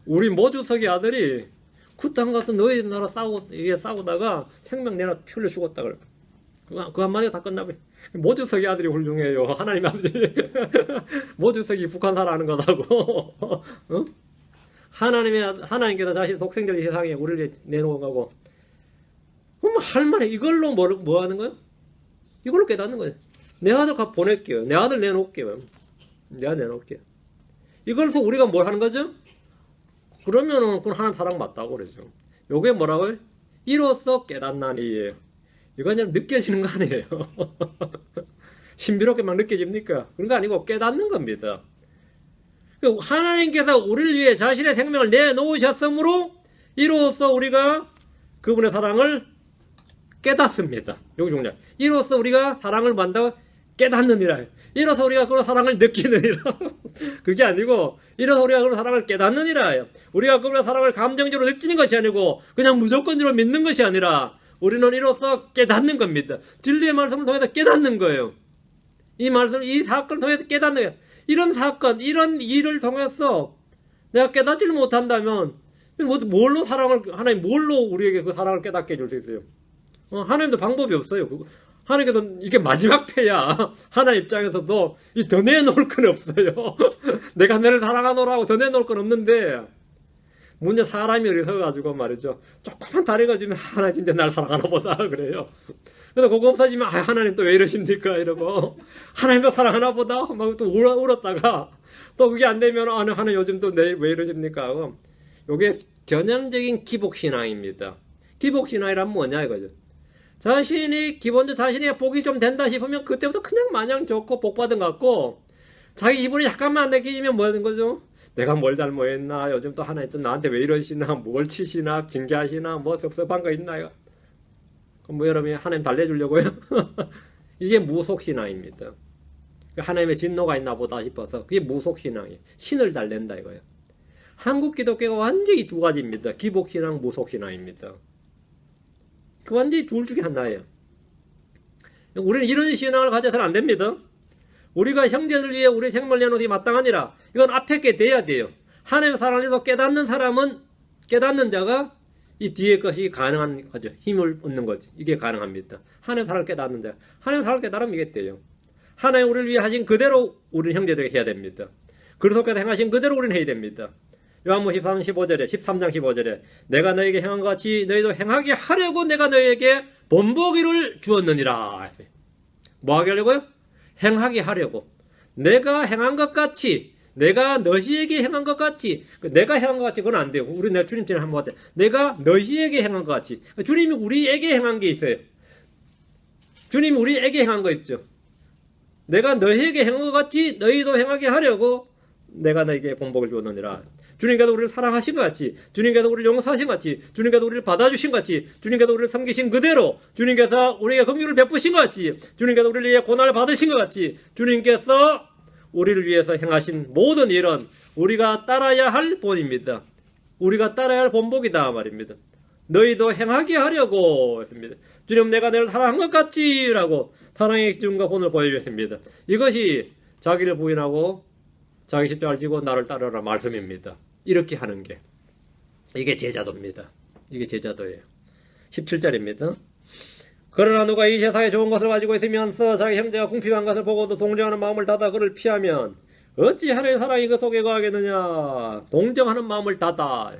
우리 모주석의 아들이 그 땅 가서 너희 나라 싸우다가 생명 내나 피 흘려 죽었다 그래. 그 한마디가 다 끝나버려. 모주석의 아들이 훌륭해요. 하나님의 아들이. 모주석이 북한 살아하는 거다고. 어? 하나님께서 자신의 독생자를 세상에 우리를 내놓은 거고. 그럼 할 말에 이걸로 뭐 하는 거야? 이걸로 깨닫는 거야. 내 아들 가 보낼게요. 내 아들 내놓을게요. 내가 내놓을게요. 이걸서 우리가 뭘 하는 거죠? 그러면은 그건 하나님 사랑 맞다고 그러죠. 요게 뭐라고요? 이로써 깨닫나니예요. 이건 그냥 느껴지는 거 아니에요. 신비롭게 막 느껴집니까? 그런 거 아니고 깨닫는 겁니다. 하나님께서 우리를 위해 자신의 생명을 내놓으셨으므로 이로써 우리가 그분의 사랑을 깨닫습니다. 여기 중요해. 이로써 우리가 사랑을 만다 깨닫느니라. 이로써 우리가 그런 사랑을 느끼느니라. 그게 아니고 이로써 우리가 그런 사랑을 깨닫느니라. 우리가 그런 사랑을 감정적으로 느끼는 것이 아니고 그냥 무조건적으로 믿는 것이 아니라 우리는 이로써 깨닫는 겁니다. 진리의 말씀을 통해서 깨닫는 거예요. 이 사건을 통해서 깨닫는 거예요. 이런 사건, 이런 일을 통해서 내가 깨닫지를 못한다면 뭘로 하나님 뭘로 우리에게 그 사랑을 깨닫게 해줄 수 있어요? 하나님도 방법이 없어요. 하나님께서 이게 마지막 패야. 하나님 입장에서도 더 내놓을 건 없어요. 내가 너를 사랑하노라고 더 내놓을 건 없는데 문제 사람이 어리석어가지고 말이죠. 조그만 다리가 지면 하나님 진짜 날 사랑하나 보다 그래요. 그래서 그거 없어지면 하나님 또 왜 이러십니까 이러고 하나님도 사랑하나 보다 막 또 울었다가 또 그게 안 되면 하나님 요즘 또 왜 이러십니까 하고. 요게 전형적인 기복신앙입니다. 기복신앙이란 뭐냐 이거죠. 기본적으로 자신이 복이 좀 된다 싶으면 그때부터 그냥 마냥 좋고 복받은 것 같고 자기 기분이 약간만 안 느끼면 뭐 하는 거죠? 내가 뭘 잘못했나? 요즘 또 하나님 또 나한테 왜 이러시나? 뭘 치시나? 징계하시나? 뭐 섭섭한 거 있나요? 그럼 뭐 여러분이 하나님 달래주려고요? 이게 무속신앙입니다. 하나님의 진노가 있나 보다 싶어서 그게 무속신앙이에요. 신을 달랜다 이거예요. 한국 기독교가 완전히 두 가지입니다. 기복신앙, 무속신앙입니다. 그 완전히 둘 중에 하나예요. 우리는 이런 신앙을 가져서는 안 됩니다. 우리가 형제들 위해 우리 생명을 내놓으기 마땅하니라. 이건 앞에 게 돼야 돼요. 하나님의 사랑을 해서 깨닫는 사람은 깨닫는 자가 이 뒤에 것이 가능한 거죠. 힘을 얻는 거지. 이게 가능합니다. 하나님의 사랑을 깨닫는 자. 하나님의 사랑을 깨달으면 이게 돼요. 하나님 우리를 위해 하신 그대로 우리는 형제들에게 해야 됩니다. 그리스도께서 행하신 그대로 우리는 해야 됩니다. 요한복음 13장 15절에 내가 너에게 행한 것 같이 너희도 행하게 하려고 내가 너희에게 본보기를 주었느니라. 뭐 하게 하려고요? 행하게 하려고. 내가 행한 것 같이 내가 너희에게 행한 것 같이 내가 행한 것 같이 그건 안 돼요. 우리 내 주님처럼 한번 같아. 내가 너희에게 행한 것 같이. 주님이 우리에게 행한 게 있어요. 주님이 우리에게 행한 거 있죠. 내가 너희에게 행한 것 같이 너희도 행하게 하려고 내가 너희에게 본보기를 주었느니라. 주님께서 우리를 사랑하신 것 같이, 주님께서 우리를 용서하신 것 같이, 주님께서 우리를 받아주신 것 같이, 주님께서 우리를 섬기신 그대로, 주님께서 우리에게 긍휼을 베푸신 것 같이, 주님께서 우리를 위해 고난을 받으신 것 같이, 주님께서 우리를 위해서 행하신 모든 일은 우리가 따라야 할 본입니다. 우리가 따라야 할 본복이다 말입니다. 너희도 행하게 하려고 했습니다. 주님 내가 너를 사랑한 것 같이 라고 사랑의 기준과 본을 보여주셨습니다. 이것이 자기를 부인하고 자기 십자가를 지고 나를 따르라 말씀입니다. 이렇게 하는 게 이게 제자도입니다. 이게 제자도예요. 17절입니다. 그러나 누가 이 세상에 좋은 것을 가지고 있으면서 자기 형제가 궁핍한 것을 보고도 동정하는 마음을 닫아 그를 피하면 어찌 하나님의 사랑이 그 속에 거하겠느냐. 동정하는 마음을 닫아.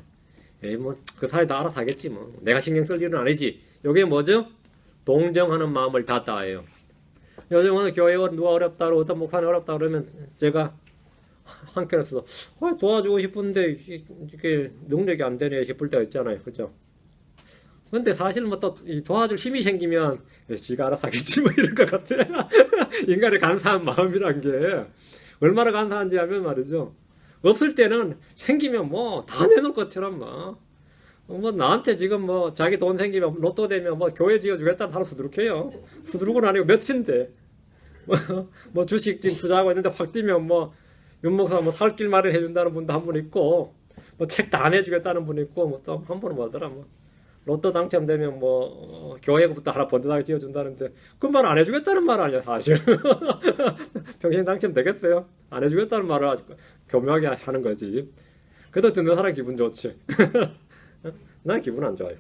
그 사이 다 알아서 하겠지 뭐. 내가 신경 쓸 일은 아니지. 이게 뭐죠? 동정하는 마음을 닫아예요. 요즘은 교회가 누가 어렵다 그러고 어떤 목사님 어렵다 그러면 제가 한켠에서 도와주고 싶은데 이게 능력이 안 되네 싶을 때가 있잖아요. 그죠? 근데 사실 뭐 또 도와줄 힘이 생기면 지가 알아서 하겠지 뭐 이럴 것 같아. 인간의 간사한 마음이란 게 얼마나 간사한지 하면 말이죠. 없을 때는 생기면 뭐 다 내놓을 것처럼 뭐 나한테 지금 뭐 자기 돈 생기면 로또 되면 뭐 교회 지어주겠다는 사람 수두룩해요. 수두룩은 아니고 몇인데 뭐 주식 지금 투자하고 있는데 확 뛰면 뭐 윤목사 뭐 살 길 마련해 준다는 분도 한 분 있고 뭐 책 다 내주겠다는 분 있고 뭐 또 한 분은 뭐더라 뭐 로또 당첨되면 뭐 교회부터 하나 번듯하게 지어준다는데 그 말 안 해주겠다는 말 아니야 사실. 평생 당첨되겠어요? 안 해주겠다는 말을 아주 교묘하게 하는 거지. 그래도 듣는 사람 기분 좋지. 난 기분 안 좋아요.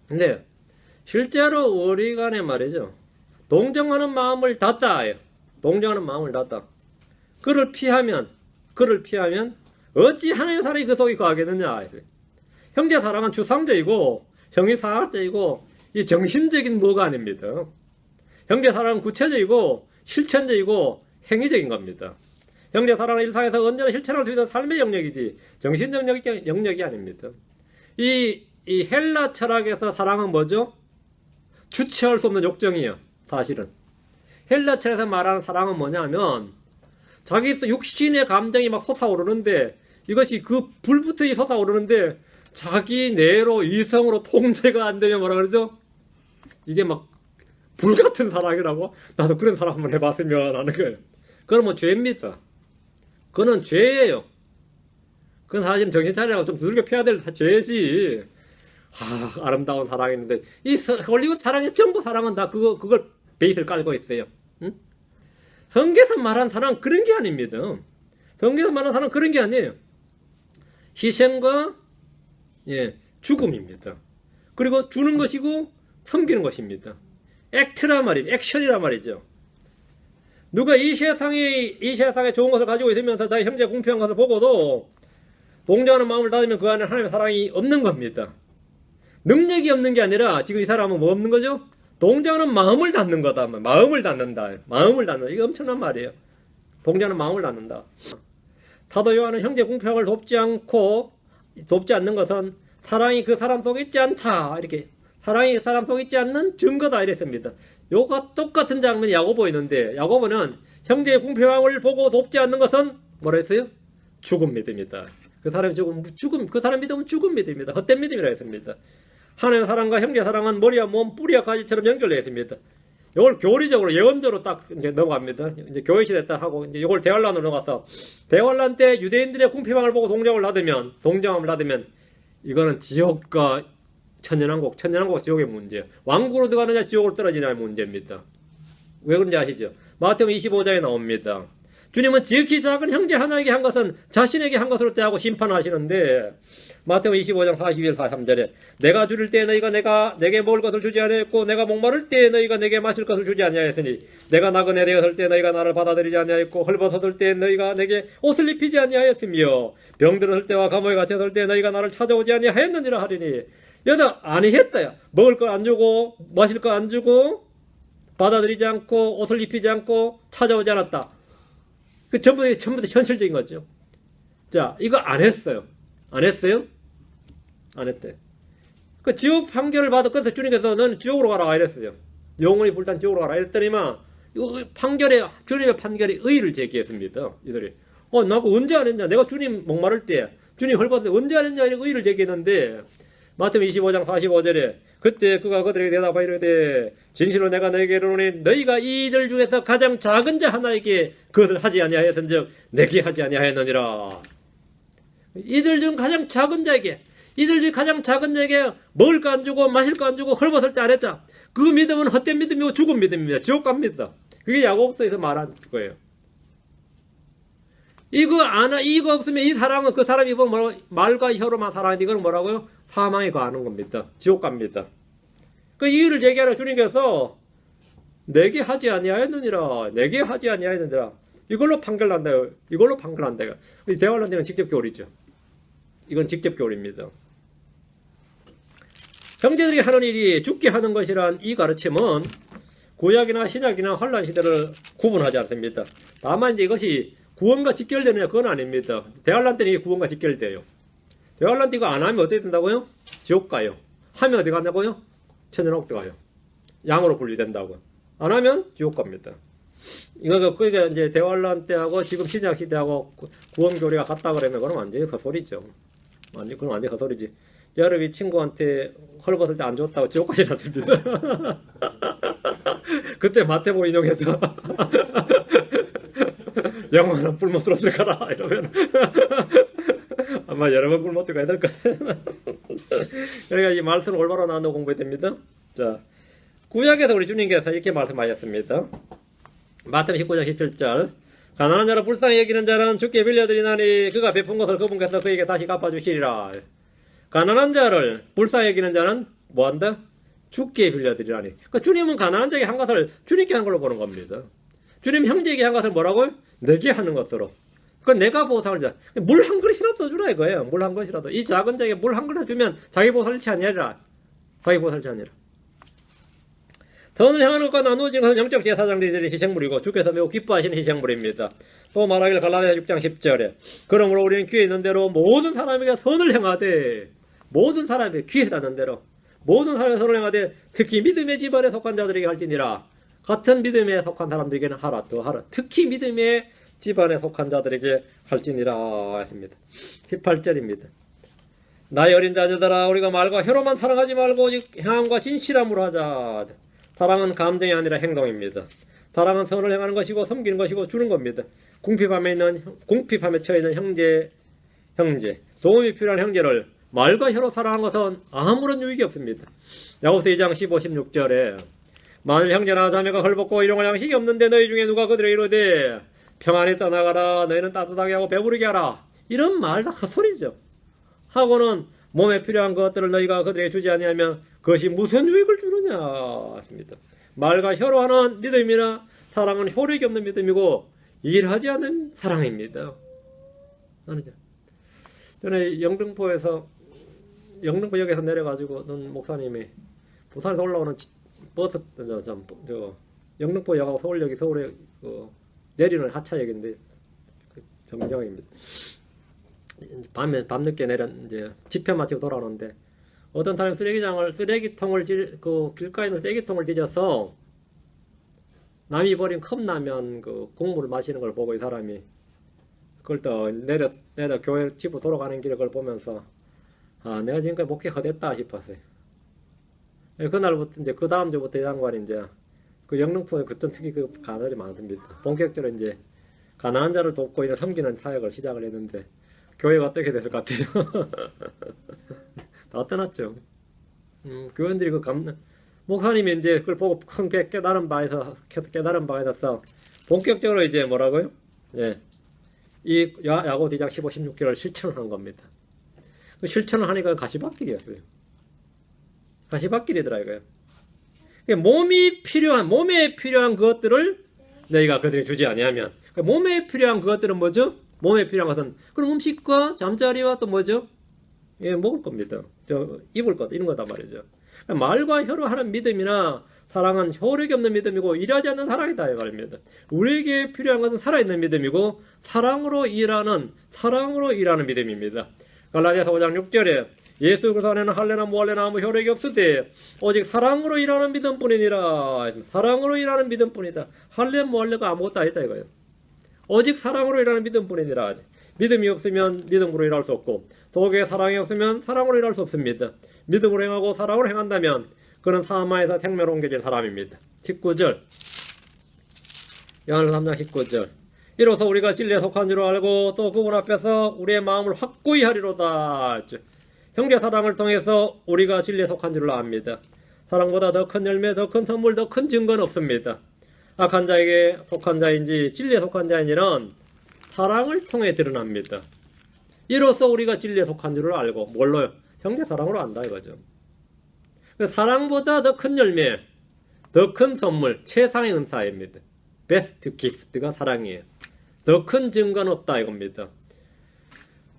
근데 실제로 우리 간에 말이죠. 동정하는 마음을 닫다. 동정하는 마음을 닫다. 그를 피하면 어찌 하나님의 사랑이 그 속에 거하겠느냐. 형제 사랑은 주상제이고 형이 사학제이고 이 정신적인 뭐가 아닙니다. 형제 사랑은 구체적이고 실천적이고 행위적인 겁니다. 형제 사랑은 일상에서 언제나 실천할 수 있는 삶의 영역이지 정신적 영역이 아닙니다. 이 헬라 철학에서 사랑은 뭐죠? 주체할 수 없는 욕정이에요. 사실은 헬라 철학에서 말하는 사랑은 뭐냐면 자기 육신의 감정이 막 솟아오르는데 이것이 그 불부터 솟아오르는데 자기 내로 이성으로 통제가 안 되면 뭐라 그러죠? 이게 막 불같은 사랑이라고? 나도 그런 사랑 한번 해봤으면 하는 거예요. 그건 뭐 죄입니다. 그거는 죄예요. 그건 사실 정신 차리라고 좀 두들겨 패야 될 죄지. 아름다운 사랑이있는데 이 홀리우드 사랑의 전부 사랑은 다 그걸 베이스를 깔고 있어요. 응? 성경에서 말한 사랑은 그런 게 아닙니다. 성경에서 말한 사랑은 그런 게 아니에요. 희생과 죽음입니다. 그리고 주는 것이고 섬기는 것입니다. 액트란 말이에요. 액션이란 말이죠. 누가 이 세상에 좋은 것을 가지고 있으면서 자기 형제 공평한 것을 보고도 동정하는 마음을 닫으면 그 안에 하나님의 사랑이 없는 겁니다. 능력이 없는 게 아니라 지금 이 사람은 뭐 없는 거죠? 동정하는 마음을 닫는 거다. 마음을 닫는다. 마음을 닫는다. 이거 엄청난 말이에요. 동정하는 마음을 닫는다. 사도 요한은 형제 공평을 돕지 않는 것은 사랑이 그 사람 속에 있지 않다. 이렇게 사랑이 그 사람 속에 있지 않는 증거다. 이랬습니다. 요가 똑같은 장면이 야고보에 있는데 야고보는 형제의 공평함을 보고 돕지 않는 것은 뭐라 했어요? 죽은 믿음이다. 그 사람이 그 사람 믿음은 죽은 믿음입니다. 헛된 믿음이라 했습니다. 하나님의 사랑과 형제 사랑은 머리와 몸, 뿌리와 가지처럼 연결되어 있습니다. 이걸 교리적으로 예언적으로 딱 이제 넘어갑니다. 이제 교회 시대 딱 하고 이제 이걸 대환란으로 넘어가서 대환란 때 유대인들의 공평함을 보고 동정함을 닫으면 이거는 지옥과 천년왕국 지옥의 문제예요. 왕국으로 들어가느냐 지옥으로 떨어지냐의 문제입니다. 왜 그런지 아시죠? 마태복음 25장에 나옵니다. 주님은 지극히 작은 형제 하나에게 한 것은 자신에게 한 것으로 대하고 심판하시는데 마태복음 25장 42절 43절에 내가 줄일 때 너희가 내게 먹을 것을 주지 아니하였고 내가 목마를 때 너희가 내게 마실 것을 주지 아니하였으니 내가 나그네 되었을 때 너희가 나를 받아들이지 아니하였고 헐벗었을 때 너희가 내게 옷을 입히지 아니하였으며 병들었을 때와 감옥에 갇혔을 때 너희가 나를 찾아오지 아니하였느니라 하리니 여자 아니했다야. 먹을 거 안 주고 마실 거 안 주고 받아들이지 않고 옷을 입히지 않고 찾아오지 않았다. 그 전부 다 현실적인 거죠. 자, 이거 안 했어요. 안 했어요? 안 했대. 그 지옥 판결을 받았거든요. 주님께서 너는 지옥으로 가라 이랬어요. 영원히 불탄 지옥으로 가라 이랬더니만 주님의 판결에 의의를 제기했습니다. 이들이 나 그거 언제 안 했냐? 내가 주님 목마를 때 주님 헐벗을 때 언제 안 했냐? 이렇게 의의를 제기했는데 마태복음 25장 45절에 그때 그가 그들에게 대답하여 이르되 진실로 내가 너희에게 이르노니 너희가 이들 중에서 가장 작은 자 하나에게 그것을 하지 아니하였은즉 내게 하지 아니하였느니라. 이들 중 가장 작은 자에게 먹을 거 안 주고 마실 거 안 주고 헐벗을 때 안 했다. 그 믿음은 헛된 믿음이고 죽은 믿음입니다. 지옥 갑니다. 그게 야고보서에서 말한 거예요. 이거 없으면 이 사람은 그 사람이 말과 혀로만 살아가는데 이건 뭐라고요? 사망에 가는 겁니다. 지옥 갑니다. 그 이유를 제기하러 주님께서 내게 하지 아니하였느니라. 이걸로 판결난다요. 이 대환란대는 직접 교리죠. 이건 직접 교리입니다. 형제들이 하는 일이 죽게 하는 것이란 이 가르침은 구약이나 신약이나 환란 시대를 구분하지 않습니다. 다만 이제 이것이 구원과 직결되느냐 그건 아닙니다. 대환란 때는 이게 구원과 직결돼요. 대환란 때 이거 안 하면 어떻게 된다고요? 지옥 가요. 하면 어디 간다고요? 천연옥 들어가요. 양으로 분리된다고. 안 하면 지옥 갑니다. 이거 그게 이제 대환란 때하고 지금 신약 시대하고 구원교리가 같다 그러면 그럼 완전히 헛소리죠. 그럼 완전히 헛소리지. 여러분이 친구한테 헐벗을 때 안 줬다고 지옥까지 났습니다. 그때 마태복음 인용해서 영원한 불못으로 들어가라 이러면 아마 여러 번 불못 들어가야 될 것 같아요. 그러니까 이 말씀을 올바로 나누어 공부해야 됩니다. 자, 구약에서 우리 주님께서 이렇게 말씀하셨습니다. 마태복음 19장 17절 가난한 자를 불쌍히 여기는 자는 주께 빌려드리나니 그가 베푼 것을 그분께서 그에게 다시 갚아주시리라. 가난한 자를 불쌍히 여기는 자는 뭐한다? 주께 빌려드리라니. 그러니까 주님은 가난한 자에게 한 것을 주님께 한 걸로 보는 겁니다. 주님 형제에게 한 것을 뭐라고요? 내게 하는 것으로. 그건 내가 보상을 자. 물 한 그릇이라도 써주라 이거예요. 물 한 그릇이라도. 이 작은 자에게 물 한 그릇 주면 자기 보살치 아니라. 자기 보살치 아니라. 선을 향하는 것과 나누어진 것은 영적 제사장들이 드린 희생물이고 주께서 매우 기뻐하시는 희생물입니다. 또 말하길 갈라디아 6장 10절에 그러므로 우리는 귀에 있는 대로 모든 사람에게 선을 행하되 모든 사람에게 귀에 닿는 대로 모든 사람에게 선을 행하되 특히 믿음의 집안에 속한 자들에게 할지니라. 같은 믿음에 속한 사람들에게는 하라 더 하라. 특히 믿음의 집안에 속한 자들에게 할지니라 했습니다. 18절입니다. 나의 어린 자녀들아 우리가 말과 혀로만 사랑하지 말고 오직 행함과 진실함으로 하자. 사랑은 감정이 아니라 행동입니다. 사랑은 선을 행하는 것이고 섬기는 것이고 주는 겁니다. 궁핍함에 처해 있는 형제 도움이 필요한 형제를 말과 혀로 사랑하는 것은 아무런 유익이 없습니다. 야고보서 2장 15, 16절에 만일 형제나 자매가 헐벗고 일용할 양식이 없는데 너희 중에 누가 그들에게 이르되 평안히 떠나가라 너희는 따뜻하게 하고 배부르게 하라 이런 말 다 헛소리죠. 하고는 몸에 필요한 것들을 너희가 그들에게 주지 아니하면 그것이 무슨 유익을 주느냐 하십니다. 말과 혀로 하는 믿음이나 사랑은 효력이 없는 믿음이고 일하지 않는 사랑입니다. 전에 영등포역에서 내려가지고 목사님이 부산에서 올라오는 버스 영등포역하고 서울역이 서울에 내리는 하차역인데 정경입니다. 밤늦게 이제 집회 마치고 돌아오는데 어떤 사람이 길가에 있는 쓰레기통을 뒤져서 남이 버린 컵라면 국물을 마시는 걸 보고 이 사람이 그걸 또 내려 교회 집으로 돌아가는 길에 그걸 보면서 내가 지금까지 목회 헛했다 싶었어요. 그날부터 이제 그 다음 주부터 이 양반이 이제 그 영등포에 그전 특히 가설이 많습니다. 본격적으로 이제 가난한 자를 돕고 이제 섬기는 사역을 시작을 했는데 교회가 어떻게 됐을 것 같아요? 다 떠났죠. 교원들이 목사님이 이제 그걸 보고 큰 깨달은 바에서 본격적으로 이제 뭐라고요? 예. 이 야고보 2장 15, 16절을 실천을 한 겁니다. 그 실천을 하니까 가시밭길이었어요. 가시밭길이더라 이거예요. 몸에 필요한 것들을 너희가 그들에게 주지 아니하면 몸에 필요한 그것들은 뭐죠? 몸에 필요한 것은 그럼 음식과 잠자리와 또 뭐죠? 예, 먹을 겁니다. 입을 것 이런 거단 말이죠. 말과 혀로 하는 믿음이나 사랑은 효력이 없는 믿음이고 일하지 않는 사랑이다 이 말입니다. 우리에게 필요한 것은 살아있는 믿음이고 사랑으로 일하는 믿음입니다. 갈라디아서 5장 6절에 예수 그리스도 안에는 할례나 무할례나 아무 효력이 없으되 오직 사랑으로 일하는 믿음뿐이니라. 사랑으로 일하는 믿음뿐이다. 할례 무할례가 아무것도 아니다 이거예요. 오직 사랑으로 일하는 믿음뿐이니라. 믿음이 없으면 믿음으로 일할 수 없고 속에 사랑이 없으면 사랑으로 일할 수 없습니다. 믿음으로 행하고 사랑으로 행한다면 그는 사마에서 생명으로 옮겨진 사람입니다. 19절 요한일서 3장 19절 이로써 우리가 진리에 속한 줄 알고 또 그분 앞에서 우리의 마음을 확고히 하리로다. 형제 사랑을 통해서 우리가 진리에 속한 줄을 압니다. 사랑보다 더 큰 열매, 더 큰 선물, 더 큰 증거는 없습니다. 악한 자에게 속한 자인지 진리에 속한 자인지는 사랑을 통해 드러납니다. 이로써 우리가 진리에 속한 줄을 알고 뭘로요? 형제 사랑으로 안다 이거죠. 사랑보다 더 큰 열매, 더 큰 선물, 최상의 은사입니다. 베스트 기프트가 사랑이에요. 더 큰 증거는 없다 이겁니다.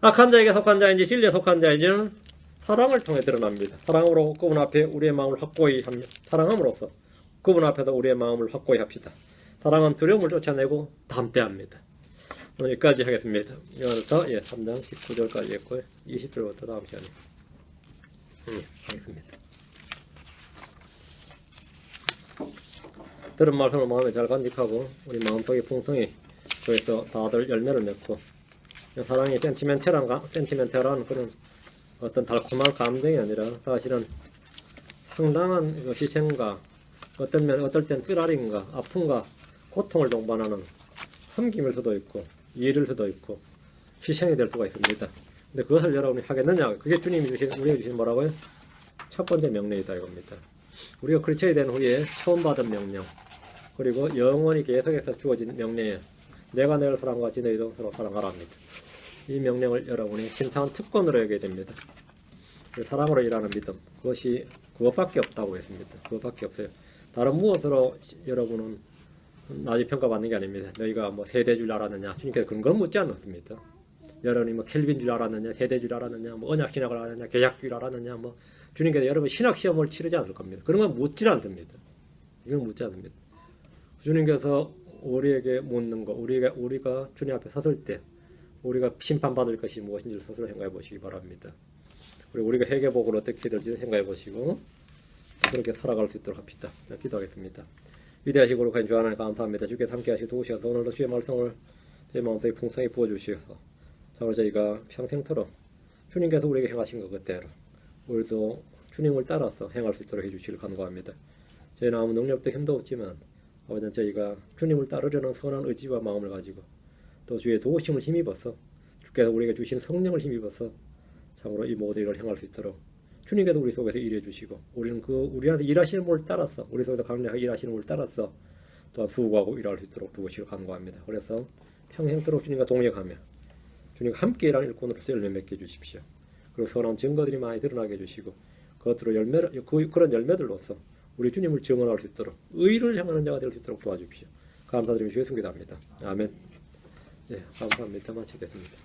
악한 자에게 속한 자인지 진리에 속한 자인지는 사랑을 통해 드러납니다. 사랑으로 그분 앞에 우리의 마음을 확고히 합니다. 사랑함으로써 그분 앞에서 우리의 마음을 확고히 합시다. 사랑은 두려움을 쫓아내고 담대합니다. 오늘 여기까지 하겠습니다. 요한일서 3장 19절까지 했고요. 20절부터 다음 시간에 하겠습니다. 들은 말씀을 마음에 잘 간직하고 우리 마음속의 풍성이 그래서 다들 열매를 맺고 사랑이 센티멘탈한 그런 어떤 달콤한 감정이 아니라 사실은 상당한 그 희생과 어떨 땐 쓰라림과 아픔과 고통을 동반하는 섬김일 수도 있고 일일 수도 있고 희생이 될 수가 있습니다. 근데 그것을 여러분이 하겠느냐? 그게 주님이 우리에게 주신 뭐라고요? 첫 번째 명령이다 이겁니다. 우리가 크리스천이 된 후에 처음 받은 명령 그리고 영원히 계속해서 주어진 명령이에요. 내가 너를 사랑과 같이 너희도 서로 사랑하라 합니다. 이 명령을 여러분이 신성한 특권으로 여겨야 됩니다. 사랑으로 일하는 믿음 그것밖에 없다고 했습니다. 그것밖에 없어요. 다른 무엇으로 여러분은 나중에 평가받는 게 아닙니다. 너희가 뭐 세대인 줄 알았느냐? 주님께서 그런 건 묻지 않았습니다. 여러분이 뭐 켈빈 줄 알았느냐? 세대인 줄 알았느냐? 뭐 언약신학을 알았느냐? 개혁주의 줄 알았느냐? 뭐 주님께서 여러분 신학시험을 치르지 않을 겁니다. 그런 건 묻지 않습니다. 이건 묻지 않습니다. 주님께서 우리에게 묻는 거 우리가 주님 앞에 섰을 때 우리가 심판받을 것이 무엇인지를 스스로 생각해 보시기 바랍니다. 그리고 우리가 회개복을 어떻게 될지 생각해 보시고 그렇게 살아갈 수 있도록 합시다. 자, 기도하겠습니다. 위대하시고 거룩한 주 하나님 감사합니다. 주께서 함께 하시고 도우셔서 오늘도 주의 말씀을 저희 마음속에 풍성히 부어주시어서 참으로 저희가 평생토록 주님께서 우리에게 행하신 것 그대로 우리도 주님을 따라서 행할 수 있도록 해주시길 간구합니다. 저희는 아무 능력도 힘도 없지만 아버지 저희가 주님을 따르려는 선한 의지와 마음을 가지고 또 주의 도우심을 힘입어서 주께서 우리에게 주신 성령을 힘입어서 참으로 이 모든 일을 행할 수 있도록 주님께서 우리 속에서 일해 주시고 우리는 우리한테 일하시는 분을 따라서 우리 속에서 강력하게 일하시는 분을 따라서 또한 수고하고 일할 수 있도록 도우시길 간구합니다. 그래서 평생토록 주님과 동역하며 주님과 함께 일하는 일꾼으로서 열매 맺게 해주십시오. 그리고 선한 증거들이 많이 드러나게 해주시고 그런 열매들로서 우리 주님을 증언할 수 있도록 의를 향하는 자가 될 수 있도록 도와주십시오. 감사드리며 주의 승기도합니다. 아멘. 네, 감사합니다. 마치겠습니다.